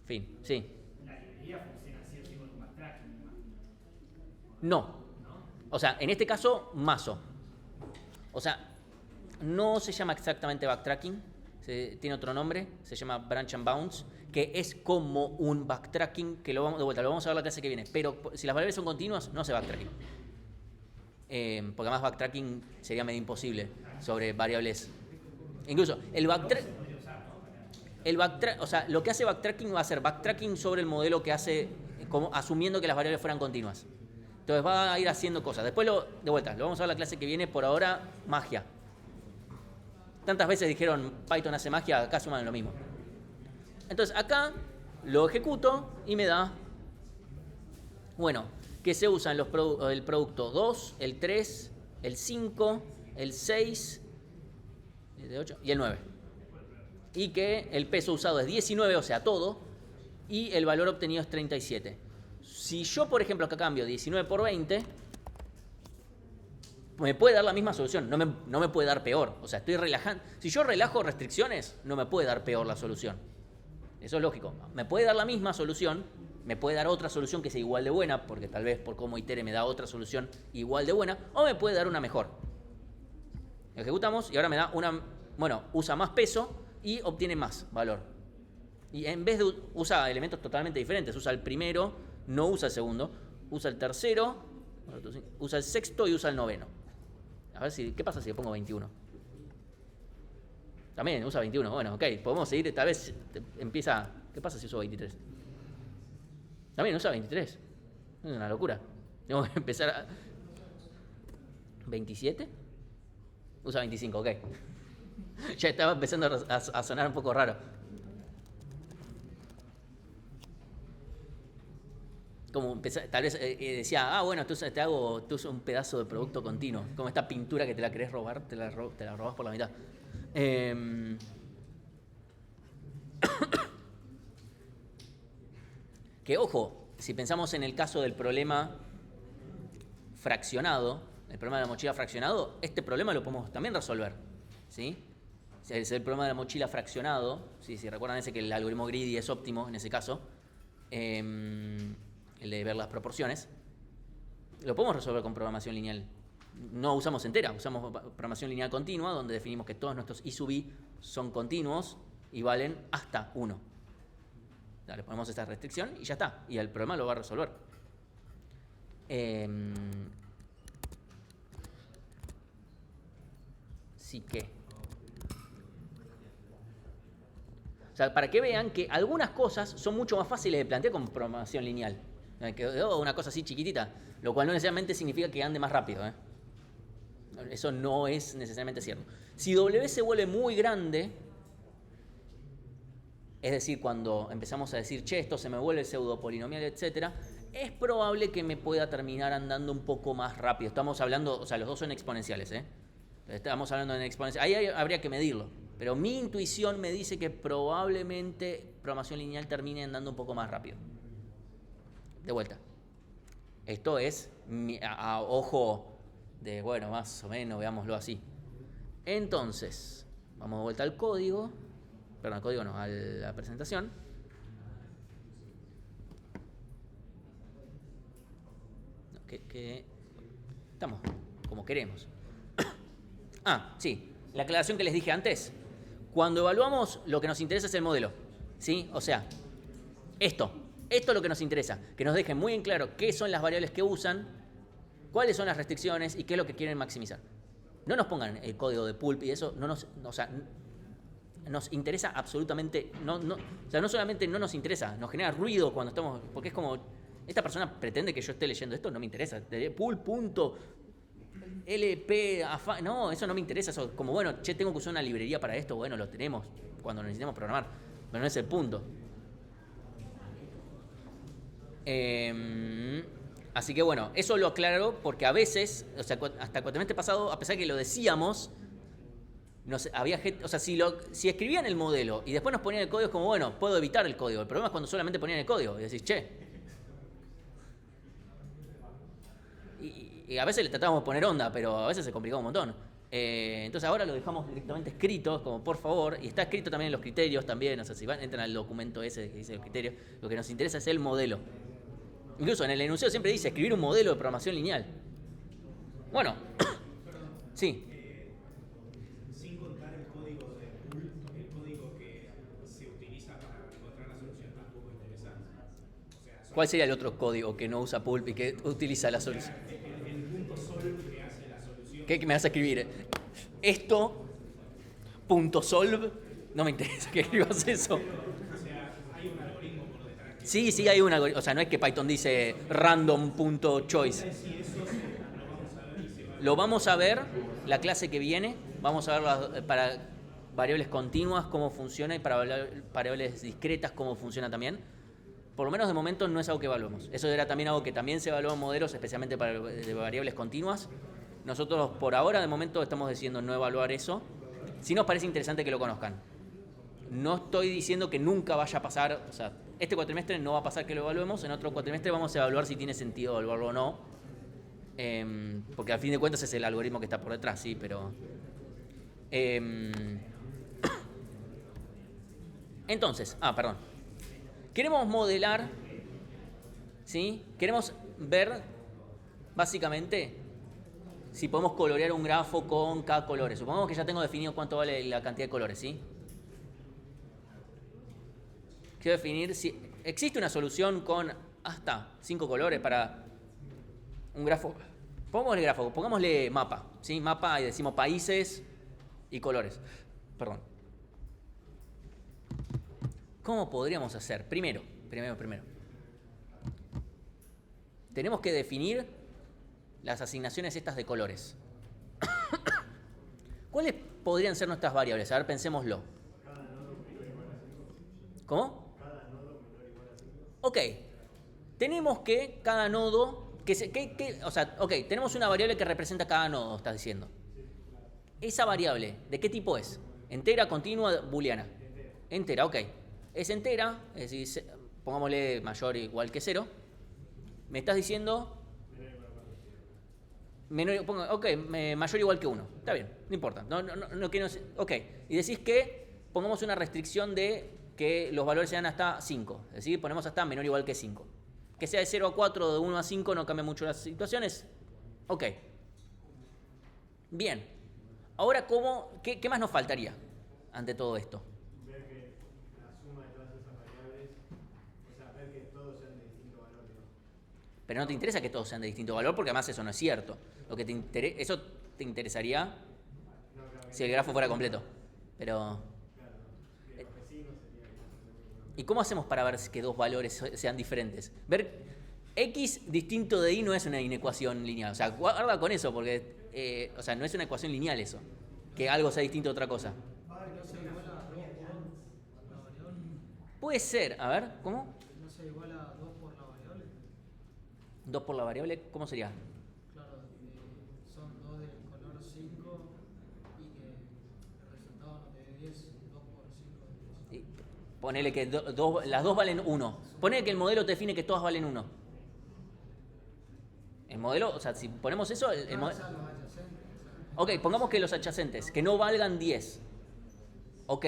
Fin, sí. La librería funciona así o sí con un backtracking. No. O sea, en este caso, mazo. O sea, no se llama exactamente backtracking, tiene otro nombre, se llama branch and bounds, que es como un backtracking, que lo vamos a ver la clase que viene, pero si las variables son continuas, no hace backtracking. Porque además backtracking sería medio imposible sobre variables. Incluso o sea, lo que hace backtracking va a ser backtracking sobre el modelo que hace, como asumiendo que las variables fueran continuas. Entonces va a ir haciendo cosas. Después, de vuelta, lo vamos a ver la clase que viene. Por ahora, magia. Tantas veces dijeron Python hace magia, acá suman lo mismo. Entonces acá lo ejecuto y me da, bueno, que se usan el producto 2, el 3, el 5, el 6, el 8 y el 9. Y que el peso usado es 19, o sea, todo, y el valor obtenido es 37. Si yo, por ejemplo, acá cambio 19 por 20, me puede dar la misma solución, no me puede dar peor. O sea, estoy relajando. Si yo relajo restricciones, no me puede dar peor la solución. Eso es lógico. Me puede dar la misma solución, me puede dar otra solución que sea igual de buena, porque tal vez por cómo itere me da otra solución igual de buena, o me puede dar una mejor. Ejecutamos y ahora me da una, bueno, usa más peso y obtiene más valor. Y en vez de usa elementos totalmente diferentes, usa el primero, no usa el segundo, usa el tercero, usa el sexto y usa el noveno. A ver si, ¿qué pasa si le pongo 21? También usa 21, bueno, ok, podemos seguir, tal vez empieza, ¿qué pasa si uso 23? También usa 23, es una locura. Tengo que empezar a... ¿27? Usa 25, ok. Ya estaba empezando a sonar un poco raro. Como tal vez decía, bueno, entonces te hago un pedazo de producto continuo. Como esta pintura que te la querés robar, te la robás por la mitad. Que ojo, si pensamos en el caso del problema fraccionado, el problema de la mochila fraccionado, este problema lo podemos también resolver, ¿sí? Si es el problema de la mochila fraccionado, ¿sí? Si recuerdan ese que el algoritmo greedy es óptimo en ese caso, el de ver las proporciones, lo podemos resolver con programación lineal. No usamos entera, usamos programación lineal continua, donde definimos que todos nuestros i sub i son continuos y valen hasta 1. Le ponemos esta restricción y ya está, y el problema lo va a resolver. Sí que... O sea, para que vean que algunas cosas son mucho más fáciles de plantear con programación lineal. Una cosa así chiquitita, lo cual no necesariamente significa que ande más rápido, ¿eh? Eso no es necesariamente cierto. Si W se vuelve muy grande, es decir, cuando empezamos a decir, che, esto se me vuelve pseudopolinomial, etc., es probable que me pueda terminar andando un poco más rápido. Estamos hablando, o sea, los dos son exponenciales, ¿eh? Estamos hablando de exponenciales. Ahí habría que medirlo. Pero mi intuición me dice que probablemente programación lineal termine andando un poco más rápido. De vuelta. Esto es a ojo de, bueno, más o menos, veámoslo así. Entonces, vamos de vuelta al código. Perdón, al código no, a la presentación. Que estamos como queremos. Sí, la aclaración que les dije antes. Cuando evaluamos, lo que nos interesa es el modelo, ¿sí? O sea, esto es lo que nos interesa, que nos dejen muy en claro qué son las variables que usan, cuáles son las restricciones y qué es lo que quieren maximizar. No nos pongan el código de pulp y eso, nos interesa absolutamente, o sea, no solamente no nos interesa, nos genera ruido cuando estamos, porque es como, esta persona pretende que yo esté leyendo esto, no me interesa, pulp.lp, no, eso no me interesa, eso como, bueno, che, tengo que usar una librería para esto, bueno, lo tenemos cuando necesitemos programar, pero no es el punto. Así que bueno, eso lo aclaro porque a veces, o sea, hasta el cuatrimestre pasado, a pesar que lo decíamos, había gente, o sea, si escribían el modelo y después nos ponían el código, es como, bueno, puedo evitar el código. El problema es cuando solamente ponían el código y decís, che. Y a veces le tratábamos de poner onda, pero a veces se complicaba un montón. Entonces ahora lo dejamos directamente escrito, como por favor, y está escrito también en los criterios también, o sea, si entran al documento ese que dice los criterios, lo que nos interesa es el modelo. Incluso en el enunciado siempre dice escribir un modelo de programación lineal. Bueno, sí. Sin contar el código de pulp, el código que se utiliza para encontrar la solución tampoco interesa. O sea, ¿Cuál sería el otro código que no usa pulp y que utiliza la solución? el punto solve que hace la solución. ¿Qué me vas a escribir? Esto, punto solve, no me interesa que escribas eso. O sea, hay un algoritmo por detrás. Sí, hay un algoritmo. O sea, no es que Python dice random.choice. Lo vamos a ver la clase que viene. Vamos a ver para variables continuas cómo funciona y para variables discretas cómo funciona también. Por lo menos de momento no es algo que evaluemos. Eso era también algo que también se evalúa en modelos, especialmente para de variables continuas. Nosotros por ahora de momento estamos decidiendo no evaluar eso. Sí nos parece interesante que lo conozcan. No estoy diciendo que nunca vaya a pasar, o sea, este cuatrimestre no va a pasar que lo evaluemos, en otro cuatrimestre vamos a evaluar si tiene sentido evaluarlo o no, porque al fin de cuentas es el algoritmo que está por detrás, sí, pero... entonces, perdón. Queremos modelar, ¿sí? Queremos ver, básicamente, si podemos colorear un grafo con cada colores. Supongamos que ya tengo definido cuánto vale la cantidad de colores, ¿sí? Quiero definir si existe una solución con hasta 5 colores para un grafo. Pongámosle mapa, ¿sí? Mapa y decimos países y colores. Perdón. ¿Cómo podríamos hacer? Primero. Tenemos que definir las asignaciones estas de colores. ¿Cuáles podrían ser nuestras variables? A ver, pensémoslo. ¿Cómo? Ok. Tenemos que cada nodo... tenemos una variable que representa cada nodo, estás diciendo. Esa variable, ¿de qué tipo es? ¿Entera, continua, booleana? Entera, ok. Es entera, es decir, pongámosle mayor o igual que 0. Me estás diciendo... mayor o igual que 1. Está bien, no importa. Ok. Y decís que pongamos una restricción de que los valores sean hasta 5. Es decir, ponemos hasta menor o igual que 5. Que sea de 0 a 4 o de 1 a 5 no cambia mucho las situaciones. Ok. Bien. Ahora, ¿qué más nos faltaría ante todo esto? Ver que la suma de todas esas variables, o sea, ver que todos sean de distinto valor, ¿no? Pero no te interesa que todos sean de distinto valor porque además eso no es cierto. Eso te interesaría si el grafo fuera completo. Pero... ¿y cómo hacemos para ver que dos valores sean diferentes? Ver x distinto de y no es una inecuación lineal. O sea, guarda con eso porque no es una ecuación lineal eso. Que algo sea distinto de otra cosa. No se iguala a 2 por la variable. Puede ser. A ver, ¿cómo? No se iguala a 2 por la variable. 2 por la variable, ¿cómo sería? Claro, son 2 del color 5 y que el resultado no te dé 10, 2 por 5 de 10. Ponele que las dos valen 1. Ponele que el modelo te define que todas valen 1. El modelo, o sea, si ponemos eso... Los adyacentes. Ok, pongamos que los adyacentes, que no valgan 10. Ok,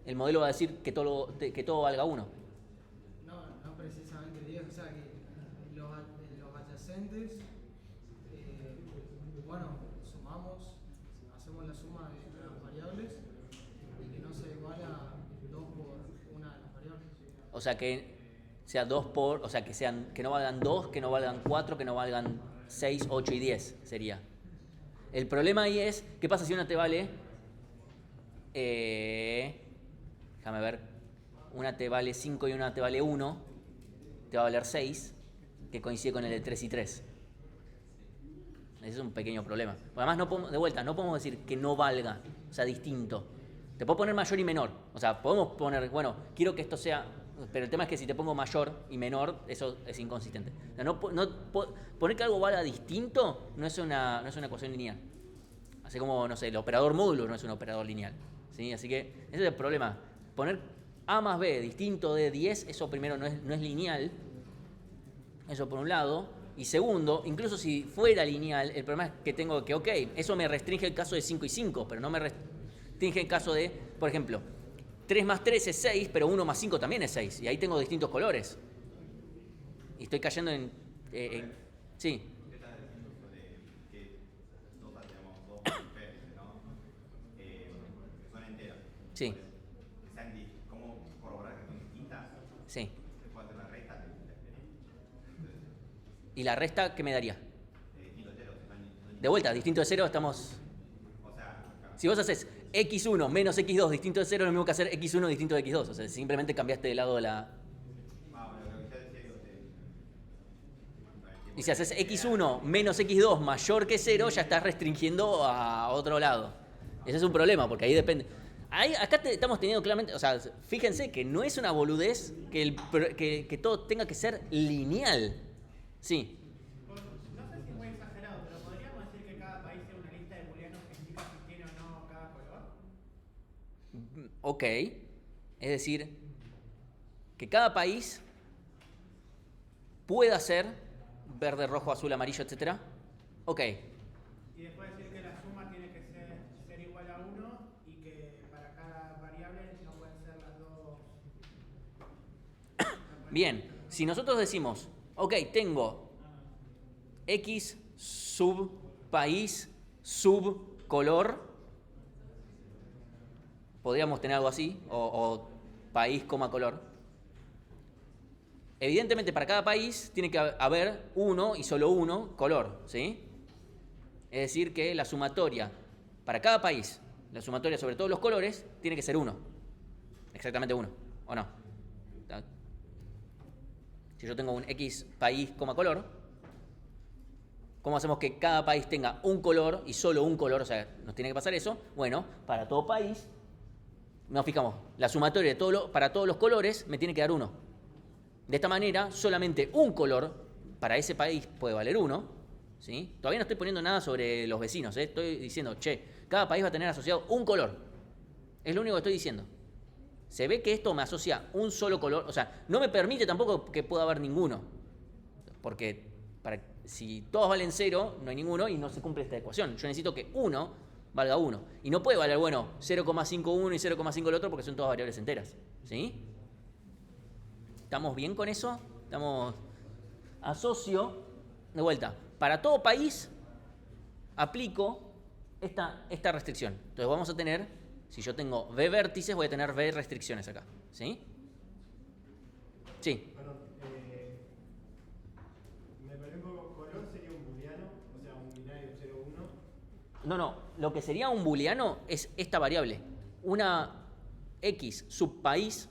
el modelo va a decir que todo valga 1. No precisamente 10, o sea que los adyacentes, hacemos la suma de las variables y que no se iguala 2 por una de las variables. O sea que sea 2 por, o sea que no valgan 2, que no valgan 4, que no valgan 6, 8 y 10 sería. El problema ahí es, ¿qué pasa si una te vale? Déjame ver. Una te vale 5 y una te vale 1. Te va a valer 6, que coincide con el de 3 y 3. Ese es un pequeño problema. Además, no podemos decir que no valga, o sea, distinto. Te puedo poner mayor y menor. O sea, podemos poner, bueno, quiero que esto sea... Pero el tema es que si te pongo mayor y menor, eso es inconsistente. O sea, poner que algo valga distinto no es una ecuación lineal. Así como, no sé, el operador módulo no es un operador lineal. ¿Sí? Así que ese es el problema. Poner A más B distinto de 10, eso primero no es lineal. Eso por un lado. Y segundo, incluso si fuera lineal, el problema es que tengo que, ok, eso me restringe el caso de 5 y 5, pero no me restringe el caso de, por ejemplo, 3 más 3 es 6, pero 1 más 5 también es 6. Y ahí tengo distintos colores. Y estoy cayendo en sí. ¿Qué estás diciendo sobre que nosotros tenemos dos especies, ¿no? Que son enteras? Sí. Que sean ¿cómo corroborar que son distintas? Sí. Se puede hacer una resta de la experiencia. ¿Y la resta qué me daría? Distinto de cero. De vuelta, distinto de 0 estamos... O sea, Si vos haces x1 menos x2 distinto de 0, es lo mismo que hacer x1 distinto de x2. O sea, simplemente cambiaste de lado de la... Y si haces x1 menos x2 mayor que 0, ya estás restringiendo a otro lado. Ese es un problema, porque ahí depende... Acá estamos teniendo claramente... O sea, fíjense que no es una boludez que todo tenga que ser lineal. Sí. No sé si es muy exagerado, pero podríamos decir que cada país tiene una lista de booleanos que indica si tiene o no cada color. Ok. Es decir... que cada país pueda ser verde, rojo, azul, amarillo, etc. Ok. Y después decir que la suma tiene que ser igual a 1 y que para cada variable no pueden ser las dos. Bien, si nosotros decimos, ok, tengo X sub país sub color, podríamos tener algo así, o país, color. Evidentemente, para cada país tiene que haber uno y solo uno color, ¿sí? Es decir, que la sumatoria para cada país, la sumatoria sobre todos los colores, tiene que ser 1. Exactamente 1, ¿o no? Si yo tengo un X país, color, ¿cómo hacemos que cada país tenga un color y solo un color? O sea, nos tiene que pasar eso. Bueno, para todo país, nos fijamos, la sumatoria de para todos los colores me tiene que dar 1. De esta manera, solamente un color para ese país puede valer 1. ¿Sí? Todavía no estoy poniendo nada sobre los vecinos. Estoy diciendo, cada país va a tener asociado un color. Es lo único que estoy diciendo. Se ve que esto me asocia un solo color. O sea, no me permite tampoco que pueda haber ninguno. Porque si todos valen 0, no hay ninguno y no se cumple esta ecuación. Yo necesito que 1 valga 1. Y no puede valer, 0,51 y 0,5 el otro porque son todas variables enteras. ¿Sí? ¿Estamos bien con eso? Asocio, de vuelta, para todo país aplico esta restricción. Entonces vamos a tener, si yo tengo V vértices, voy a tener V restricciones acá. ¿Sí? Sí. Perdón, me perdí un poco. ¿Color sería un booleano? O sea, un binario 0, 1. No, lo que sería un booleano es esta variable. Una X subpaís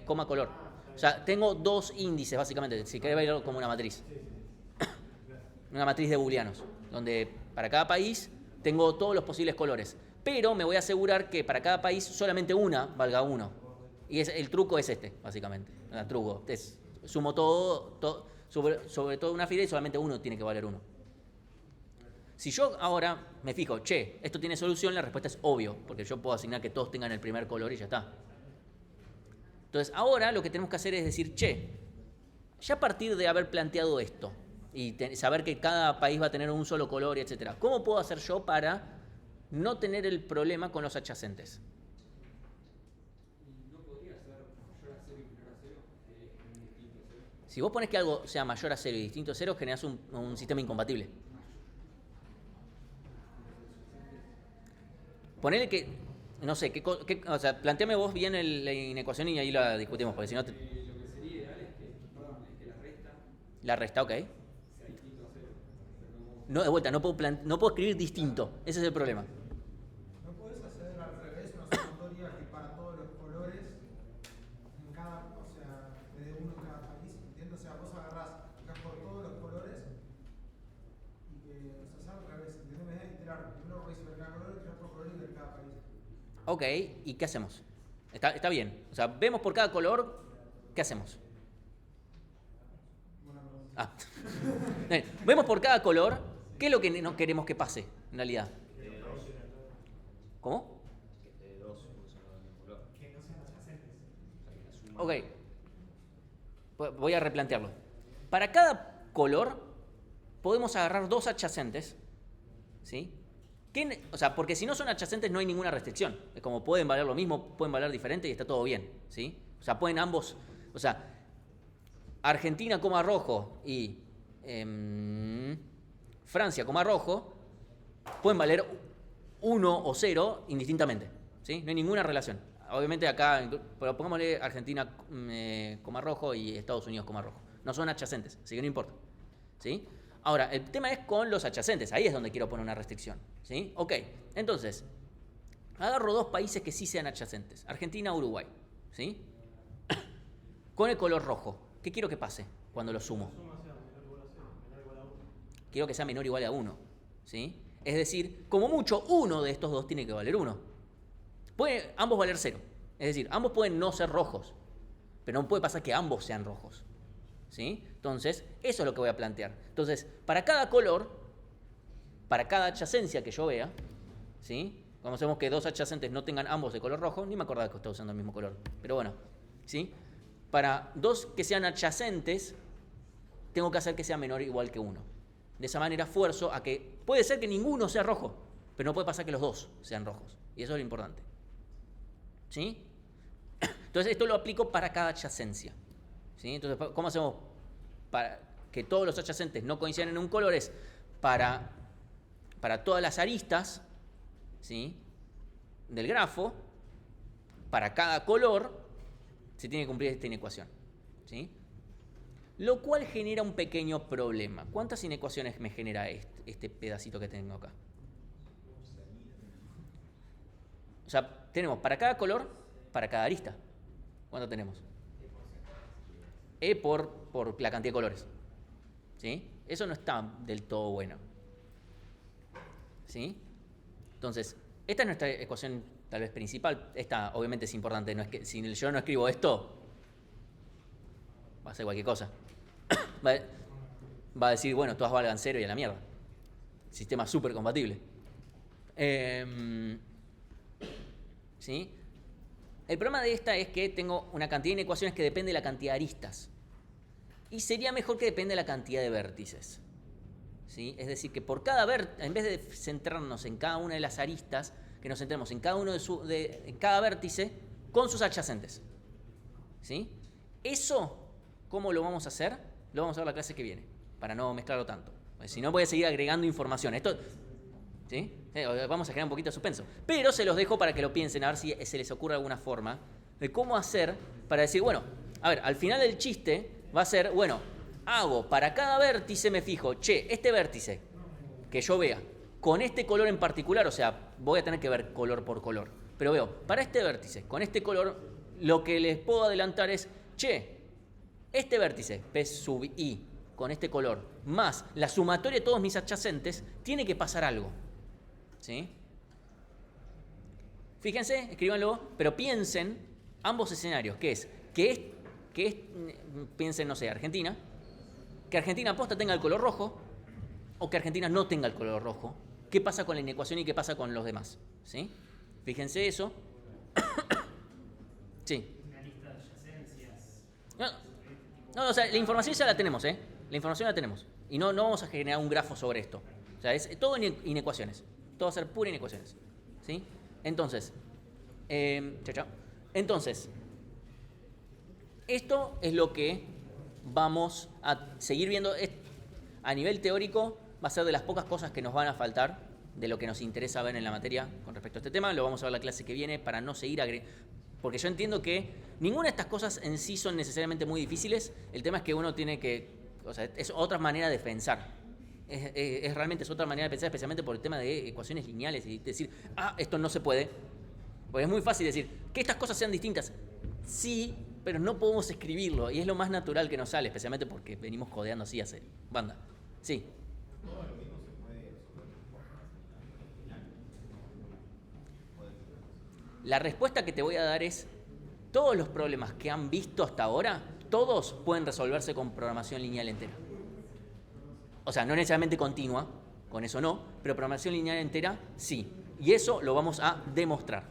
coma color. O sea, tengo dos índices básicamente, si querés verlo como una matriz. Una matriz de booleanos, donde para cada país tengo todos los posibles colores. Pero me voy a asegurar que para cada país solamente una valga 1. Y el truco es este, básicamente. El truco es, sumo todo sobre todo una fila y solamente uno tiene que valer 1. Si yo ahora me fijo, esto tiene solución, la respuesta es obvio, porque yo puedo asignar que todos tengan el primer color y ya está. Entonces, ahora lo que tenemos que hacer es decir, ya a partir de haber planteado esto y saber que cada país va a tener un solo color y etcétera, ¿cómo puedo hacer yo para no tener el problema con los adyacentes? ¿No podría ser mayor a 0 y menor a 0? Que es un distinto a 0. Si vos pones que algo sea mayor a 0 y distinto a 0, generás un sistema incompatible. Ponele que, no sé, o sea, planteame vos bien la inecuación y ahí la discutimos, porque si no... Lo que sería ideal es que La resta, ok. sea distinto a 0. No, de vuelta, no puedo escribir distinto. Ese es el problema. ¿No podés hacer al revés una sumatoria que para todos los colores, en cada, o sea, de uno en cada país? ¿Entiendes? O sea, vos agarrás acá por todos los colores y que, o sea, al revés. ¿Entiendes? Me da iterar. Primero vais a ver cada color y tirar por color y ver cada país. Ok, ¿y qué hacemos? Está bien. O sea, vemos por cada color, ¿qué hacemos? Vemos por cada color, ¿qué es lo que no queremos que pase, en realidad? ¿Cómo? Que esté de 2, porque son los del mismo color. Que no sean adyacentes. O sea, que la suma. Ok. Voy a replantearlo. Para cada color, podemos agarrar dos adyacentes, ¿sí? O sea, porque si no son adyacentes no hay ninguna restricción. Es como pueden valer lo mismo, pueden valer diferente y está todo bien, ¿sí? O sea, pueden ambos... O sea, Argentina, rojo y Francia, rojo, pueden valer 1 o 0 indistintamente, ¿sí? No hay ninguna relación. Obviamente acá, pero pongámosle Argentina, rojo y Estados Unidos, rojo. No son adyacentes, así que no importa, ¿sí? Ahora, el tema es con los adyacentes. Ahí es donde quiero poner una restricción, ¿sí? Ok, entonces, agarro dos países que sí sean adyacentes. Argentina, Uruguay, ¿sí? Con el color rojo. ¿Qué quiero que pase cuando lo sumo? Quiero que sea menor o igual a 1, ¿sí? Es decir, como mucho, uno de estos dos tiene que valer 1. Puede ambos valer 0. Es decir, ambos pueden no ser rojos, pero no puede pasar que ambos sean rojos, ¿sí? Entonces, eso es lo que voy a plantear. Entonces, para cada color, para cada adyacencia que yo vea, ¿sí? Como sabemos que dos adyacentes no tengan ambos de color rojo, ni me acordaba que estaba usando el mismo color, pero bueno, ¿sí? Para dos que sean adyacentes, tengo que hacer que sea menor o igual que 1. De esa manera fuerzo a que, puede ser que ninguno sea rojo, pero no puede pasar que los dos sean rojos. Y eso es lo importante. ¿Sí? Entonces esto lo aplico para cada adyacencia. ¿Sí? Entonces, ¿cómo hacemos para que todos los adyacentes no coincidan en un color? Es para todas las aristas, ¿sí?, del grafo, para cada color, se tiene que cumplir esta inecuación. ¿Sí? Lo cual genera un pequeño problema. ¿Cuántas inecuaciones me genera este pedacito que tengo acá? O sea, tenemos para cada color, para cada arista. ¿Cuánto tenemos? E por la cantidad de colores. ¿Sí? Eso no está del todo bueno. ¿Sí? Entonces, esta es nuestra ecuación tal vez principal. Esta obviamente es importante. No es que, si yo no escribo esto, va a ser cualquier cosa. Va a decir, bueno, todas valgan 0 y a la mierda. Sistema súper compatible. ¿Sí? El problema de esta es que tengo una cantidad de inecuaciones que depende de la cantidad de aristas. Y sería mejor que dependa de la cantidad de vértices. ¿Sí? Es decir, que por cada en vez de centrarnos en cada una de las aristas, que nos centremos en cada uno en cada vértice con sus adyacentes. ¿Sí? Eso, ¿cómo lo vamos a hacer? Lo vamos a ver la clase que viene, para no mezclarlo tanto. Porque si no, voy a seguir agregando información. Esto, ¿sí? Vamos a generar un poquito de suspenso. Pero se los dejo para que lo piensen, a ver si se les ocurre alguna forma de cómo hacer para decir, bueno, a ver, al final del chiste va a ser, bueno, hago para cada vértice, me fijo, che, este vértice que yo vea con este color en particular, o sea, voy a tener que ver color por color, pero veo, para este vértice, con este color, lo que les puedo adelantar es, che, este vértice, P sub I, con este color, más la sumatoria de todos mis adyacentes, tiene que pasar algo. ¿Sí? Fíjense, escríbanlo, pero piensen ambos escenarios, piensen, no sé, Argentina, que Argentina posta tenga el color rojo, o que Argentina no tenga el color rojo. ¿Qué pasa con la inecuación y qué pasa con los demás? ¿Sí? Fíjense eso. Sí. Una lista de adyacencias. No, o sea, la información ya la tenemos, ¿eh? La información la tenemos. Y no vamos a generar un grafo sobre esto. O sea, es todo inecuaciones. Todo va a ser pura inecuaciones. ¿Sí? Entonces, chao. Entonces, esto es lo que vamos a seguir viendo. A nivel teórico, va a ser de las pocas cosas que nos van a faltar de lo que nos interesa ver en la materia con respecto a este tema. Lo vamos a ver la clase que viene para no seguir porque yo entiendo que ninguna de estas cosas en sí son necesariamente muy difíciles. El tema es que uno tiene que... O sea, es otra manera de pensar. Realmente es otra manera de pensar, especialmente por el tema de ecuaciones lineales y decir, esto no se puede. Porque es muy fácil decir que estas cosas sean distintas. Sí, pero no podemos escribirlo. Y es lo más natural que nos sale, especialmente porque venimos codeando así hace banda. Sí. La respuesta que te voy a dar es, todos los problemas que han visto hasta ahora, todos pueden resolverse con programación lineal entera. O sea, no necesariamente continua, con eso no, pero programación lineal entera sí. Y eso lo vamos a demostrar.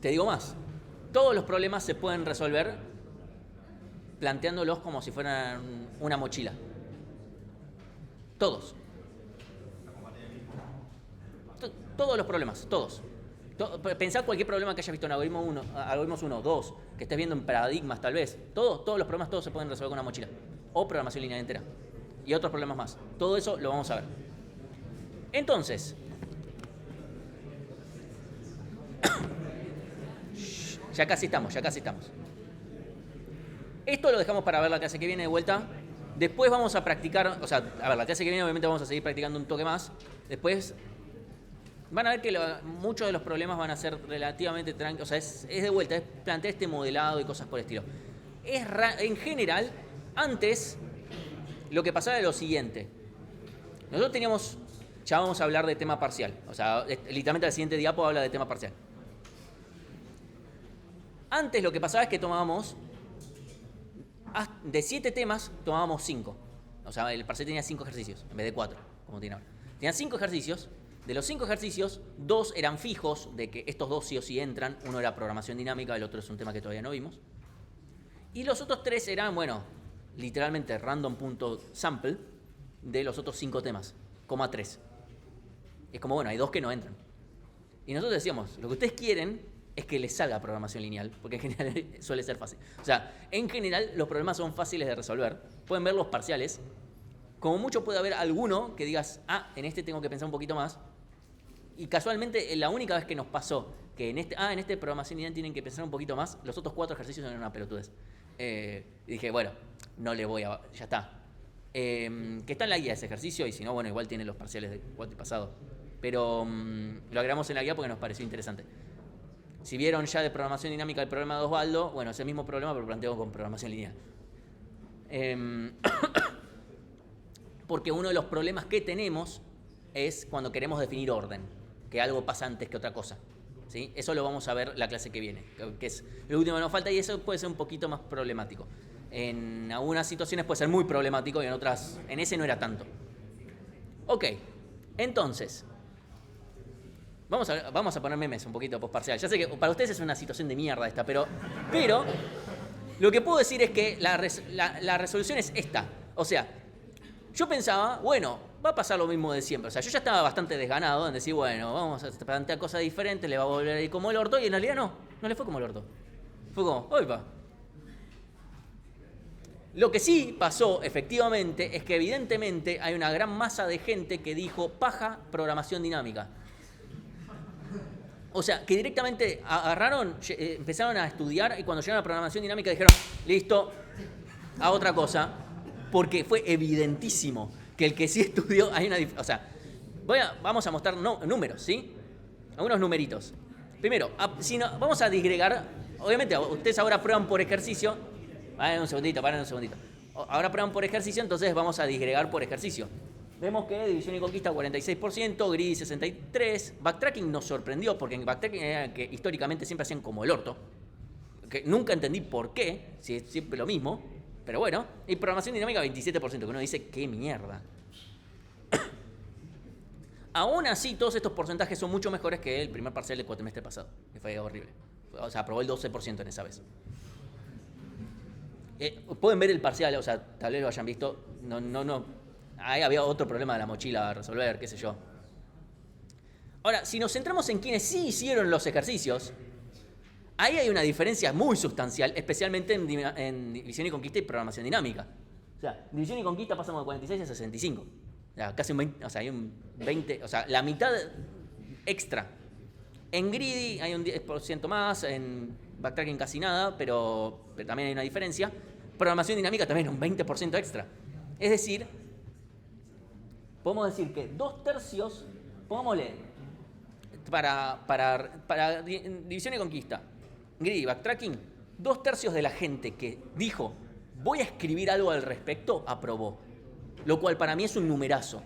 Te digo más, todos los problemas se pueden resolver planteándolos como si fueran una mochila. Todos. Todos los problemas, todos. Pensá cualquier problema que hayas visto en algoritmos 1, 2, que estés viendo en paradigmas tal vez. Todos los problemas, todos se pueden resolver con una mochila. O programación lineal entera. Y otros problemas más. Todo eso lo vamos a ver. Entonces, ya casi estamos. Esto lo dejamos para ver la clase que viene de vuelta. Después vamos a practicar, o sea, a ver, la clase que viene obviamente vamos a seguir practicando un toque más. Después van a ver que muchos de los problemas van a ser relativamente tranquilos. O sea, es de vuelta, es plantear este modelado y cosas por el estilo. En general, antes lo que pasaba era lo siguiente. Nosotros teníamos, ya vamos a hablar de tema parcial. O sea, literalmente la siguiente diapo habla de tema parcial. Antes lo que pasaba es que tomábamos, de 7 temas, tomábamos 5. O sea, el parcial tenía 5 ejercicios, en vez de 4, como tiene ahora. Tenía 5 ejercicios, De los 5 ejercicios, 2 eran fijos, de que estos 2 sí o sí entran. Uno era programación dinámica, el otro es un tema que todavía no vimos. Y los otros 3 eran, bueno, literalmente random.sample de los otros 5 temas, coma 3. Es como, bueno, hay 2 que no entran. Y nosotros decíamos, lo que ustedes quieren es que les salga programación lineal, porque en general suele ser fácil. O sea, en general los problemas son fáciles de resolver. Pueden ver los parciales. Como mucho puede haber alguno que digas, en este tengo que pensar un poquito más. Y casualmente, la única vez que nos pasó que en este programación lineal tienen que pensar un poquito más, los otros 4 ejercicios eran una pelotudez. Y dije, bueno, no le voy a... ya está. Que está en la guía ese ejercicio, y si no, bueno, igual tiene los parciales del cuatro y pasado. Pero lo agregamos en la guía porque nos pareció interesante. Si vieron ya de programación dinámica el problema de Osvaldo, bueno, es el mismo problema, pero planteado con programación lineal. Porque uno de los problemas que tenemos es cuando queremos definir orden, que algo pasa antes que otra cosa. ¿Sí? Eso lo vamos a ver la clase que viene, que es lo último que nos falta, y eso puede ser un poquito más problemático. En algunas situaciones puede ser muy problemático y en otras, en ese no era tanto. Ok, entonces, vamos a poner memes un poquito postparcial. Ya sé que para ustedes es una situación de mierda esta, pero lo que puedo decir es que la resolución es esta. O sea, yo pensaba, bueno, va a pasar lo mismo de siempre. O sea, yo ya estaba bastante desganado en decir, bueno, vamos a plantear cosas diferentes, le va a volver a ir como el orto, y en realidad no le fue como el orto. Fue como, oipa. Lo que sí pasó, efectivamente, es que evidentemente hay una gran masa de gente que dijo paja programación dinámica. O sea, que directamente agarraron, empezaron a estudiar, y cuando llegaron a programación dinámica dijeron, listo, a otra cosa, porque fue evidentísimo que el que sí estudió, hay una diferencia. O sea, vamos a mostrar números, ¿sí? Algunos numeritos. Primero, vamos a disgregar, obviamente ustedes ahora prueban por ejercicio. Paren un segundito. Ahora prueban por ejercicio, entonces vamos a disgregar por ejercicio. Vemos que división y conquista 46%, grid 63%. Backtracking nos sorprendió, porque en backtracking era que históricamente siempre hacían como el orto. Que nunca entendí por qué, si es siempre lo mismo, pero bueno. Y programación dinámica 27%, que uno dice, qué mierda. Aún así, todos estos porcentajes son mucho mejores que el primer parcial del cuatrimestre pasado, que fue horrible. O sea, aprobó el 12% en esa vez. Pueden ver el parcial, o sea, tal vez lo hayan visto. No. Ahí había otro problema de la mochila a resolver, qué sé yo. Ahora, si nos centramos en quienes sí hicieron los ejercicios, ahí hay una diferencia muy sustancial, especialmente en división y conquista y programación dinámica. O sea, división y conquista pasamos de 46 a 65. O sea, casi un 20, o sea, hay un 20, o sea, la mitad extra. En greedy hay un 10% más, en backtracking casi nada, pero también hay una diferencia. Programación dinámica también un 20% extra. Es decir, podemos decir que 2/3, pongámosle, para división y conquista, greedy, backtracking, 2/3 de la gente que dijo, voy a escribir algo al respecto, aprobó. Lo cual para mí es un numerazo.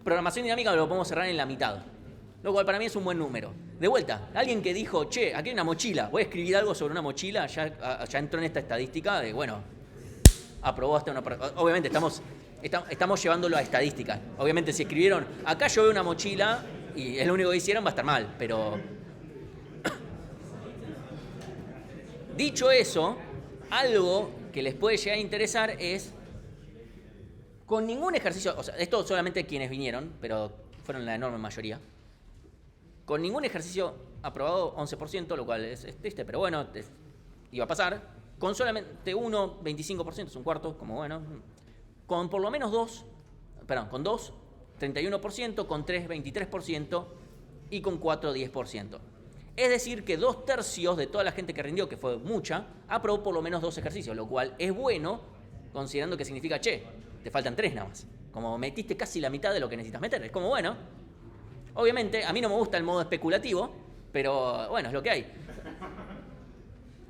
Programación dinámica lo podemos cerrar en la mitad. Lo cual para mí es un buen número. De vuelta, alguien que dijo, che, aquí hay una mochila, voy a escribir algo sobre una mochila, ya entró en esta estadística de, bueno, aprobó hasta una... Obviamente estamos llevándolo a estadística. Obviamente si escribieron, acá yo veo una mochila y es lo único que hicieron, va a estar mal, pero... Dicho eso, algo que les puede llegar a interesar es, con ningún ejercicio, o sea, esto solamente quienes vinieron, pero fueron la enorme mayoría, con ningún ejercicio aprobado 11%, lo cual es triste, pero bueno, iba a pasar. Con solamente uno, 25%, es un cuarto, como bueno. Con por lo menos con dos, 31%, con 3, 23%, y con 4, 10%. Es decir, que 2/3 de toda la gente que rindió, que fue mucha, aprobó por lo menos 2 ejercicios, lo cual es bueno, considerando que significa, che, te faltan 3 nada más. Como metiste casi la mitad de lo que necesitas meter. Es como, bueno, obviamente, a mí no me gusta el modo especulativo, pero bueno, es lo que hay.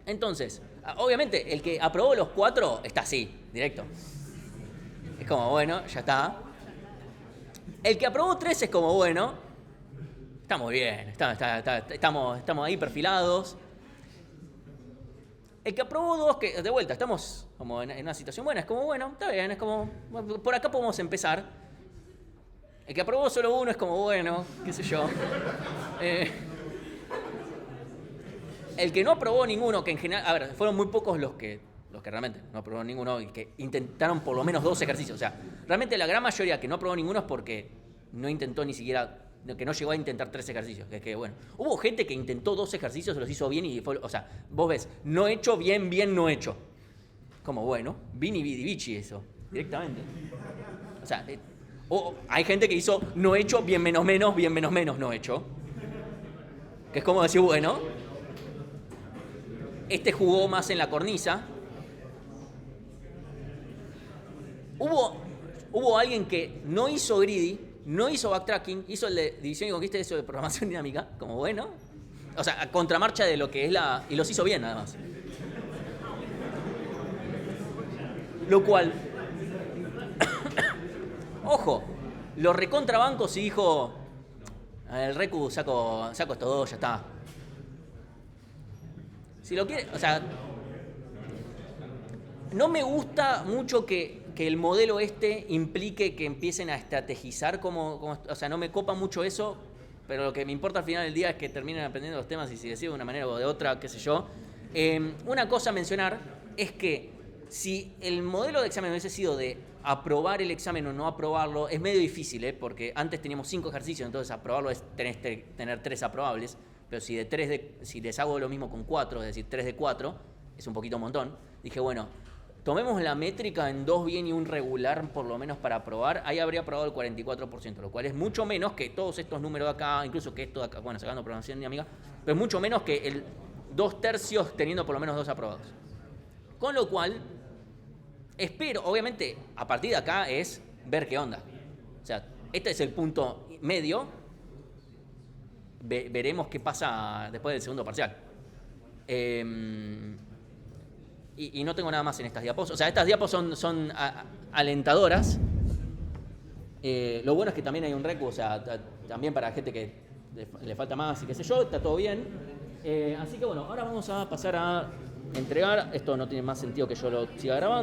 Entonces, obviamente, el que aprobó los 4 está así, directo. Es como, bueno, ya está. El que aprobó 3 es como, bueno, estamos bien, estamos ahí perfilados. El que aprobó 2, que de vuelta, estamos como en una situación buena, es como, bueno, está bien, es como, por acá podemos empezar. El que aprobó solo uno es como, bueno, qué sé yo. El que no aprobó ninguno, que en general, a ver, fueron muy pocos los que realmente no aprobaron ninguno y que intentaron por lo menos 2 ejercicios. O sea, realmente la gran mayoría que no aprobó ninguno es porque no intentó ni siquiera, que no llegó a intentar 3 ejercicios. Que es que, bueno, hubo gente que intentó 2 ejercicios, los hizo bien y fue, o sea, vos ves, no hecho, bien, no hecho. Como, bueno, vini, vidi, vici eso, directamente. O sea, o hay gente que hizo no hecho, bien, menos, no hecho. Que es como decir, bueno, este jugó más en la cornisa. Hubo alguien que no hizo greedy, no hizo backtracking, hizo el de división y conquista, eso de programación dinámica, como bueno. O sea, a contramarcha de lo que es y los hizo bien, además. Lo cual, ojo, los recontrabancos y dijo, el Recu saco estos 2, ya está. Si lo quiere, o sea, no me gusta mucho que el modelo implique que empiecen a estrategizar como, o sea, no me copa mucho eso, pero lo que me importa al final del día es que terminen aprendiendo los temas y si deciden de una manera o de otra, qué sé yo. Una cosa a mencionar es que si el modelo de examen hubiese sido de aprobar el examen o no aprobarlo, es medio difícil, porque antes teníamos 5 ejercicios, entonces aprobarlo es tener 3 aprobables, pero si les hago lo mismo con 4, es decir, 3 de 4, es un poquito un montón. Dije, bueno, tomemos la métrica en 2 bien y 1 regular, por lo menos para aprobar, ahí habría aprobado el 44%, lo cual es mucho menos que todos estos números de acá, incluso que esto de acá, bueno, sacando programación dinámica, pero es mucho menos que el 2/3 teniendo por lo menos 2 aprobados. Con lo cual, espero, obviamente, a partir de acá es ver qué onda. O sea, este es el punto medio, veremos qué pasa después del segundo parcial. Y no tengo nada más en estas diapos. O sea, estas diapos son alentadoras. Lo bueno es que también hay un recu, o sea, también para gente que le falta más y qué sé yo, está todo bien. Así que bueno, ahora vamos a pasar a entregar. Esto no tiene más sentido que yo lo siga grabando.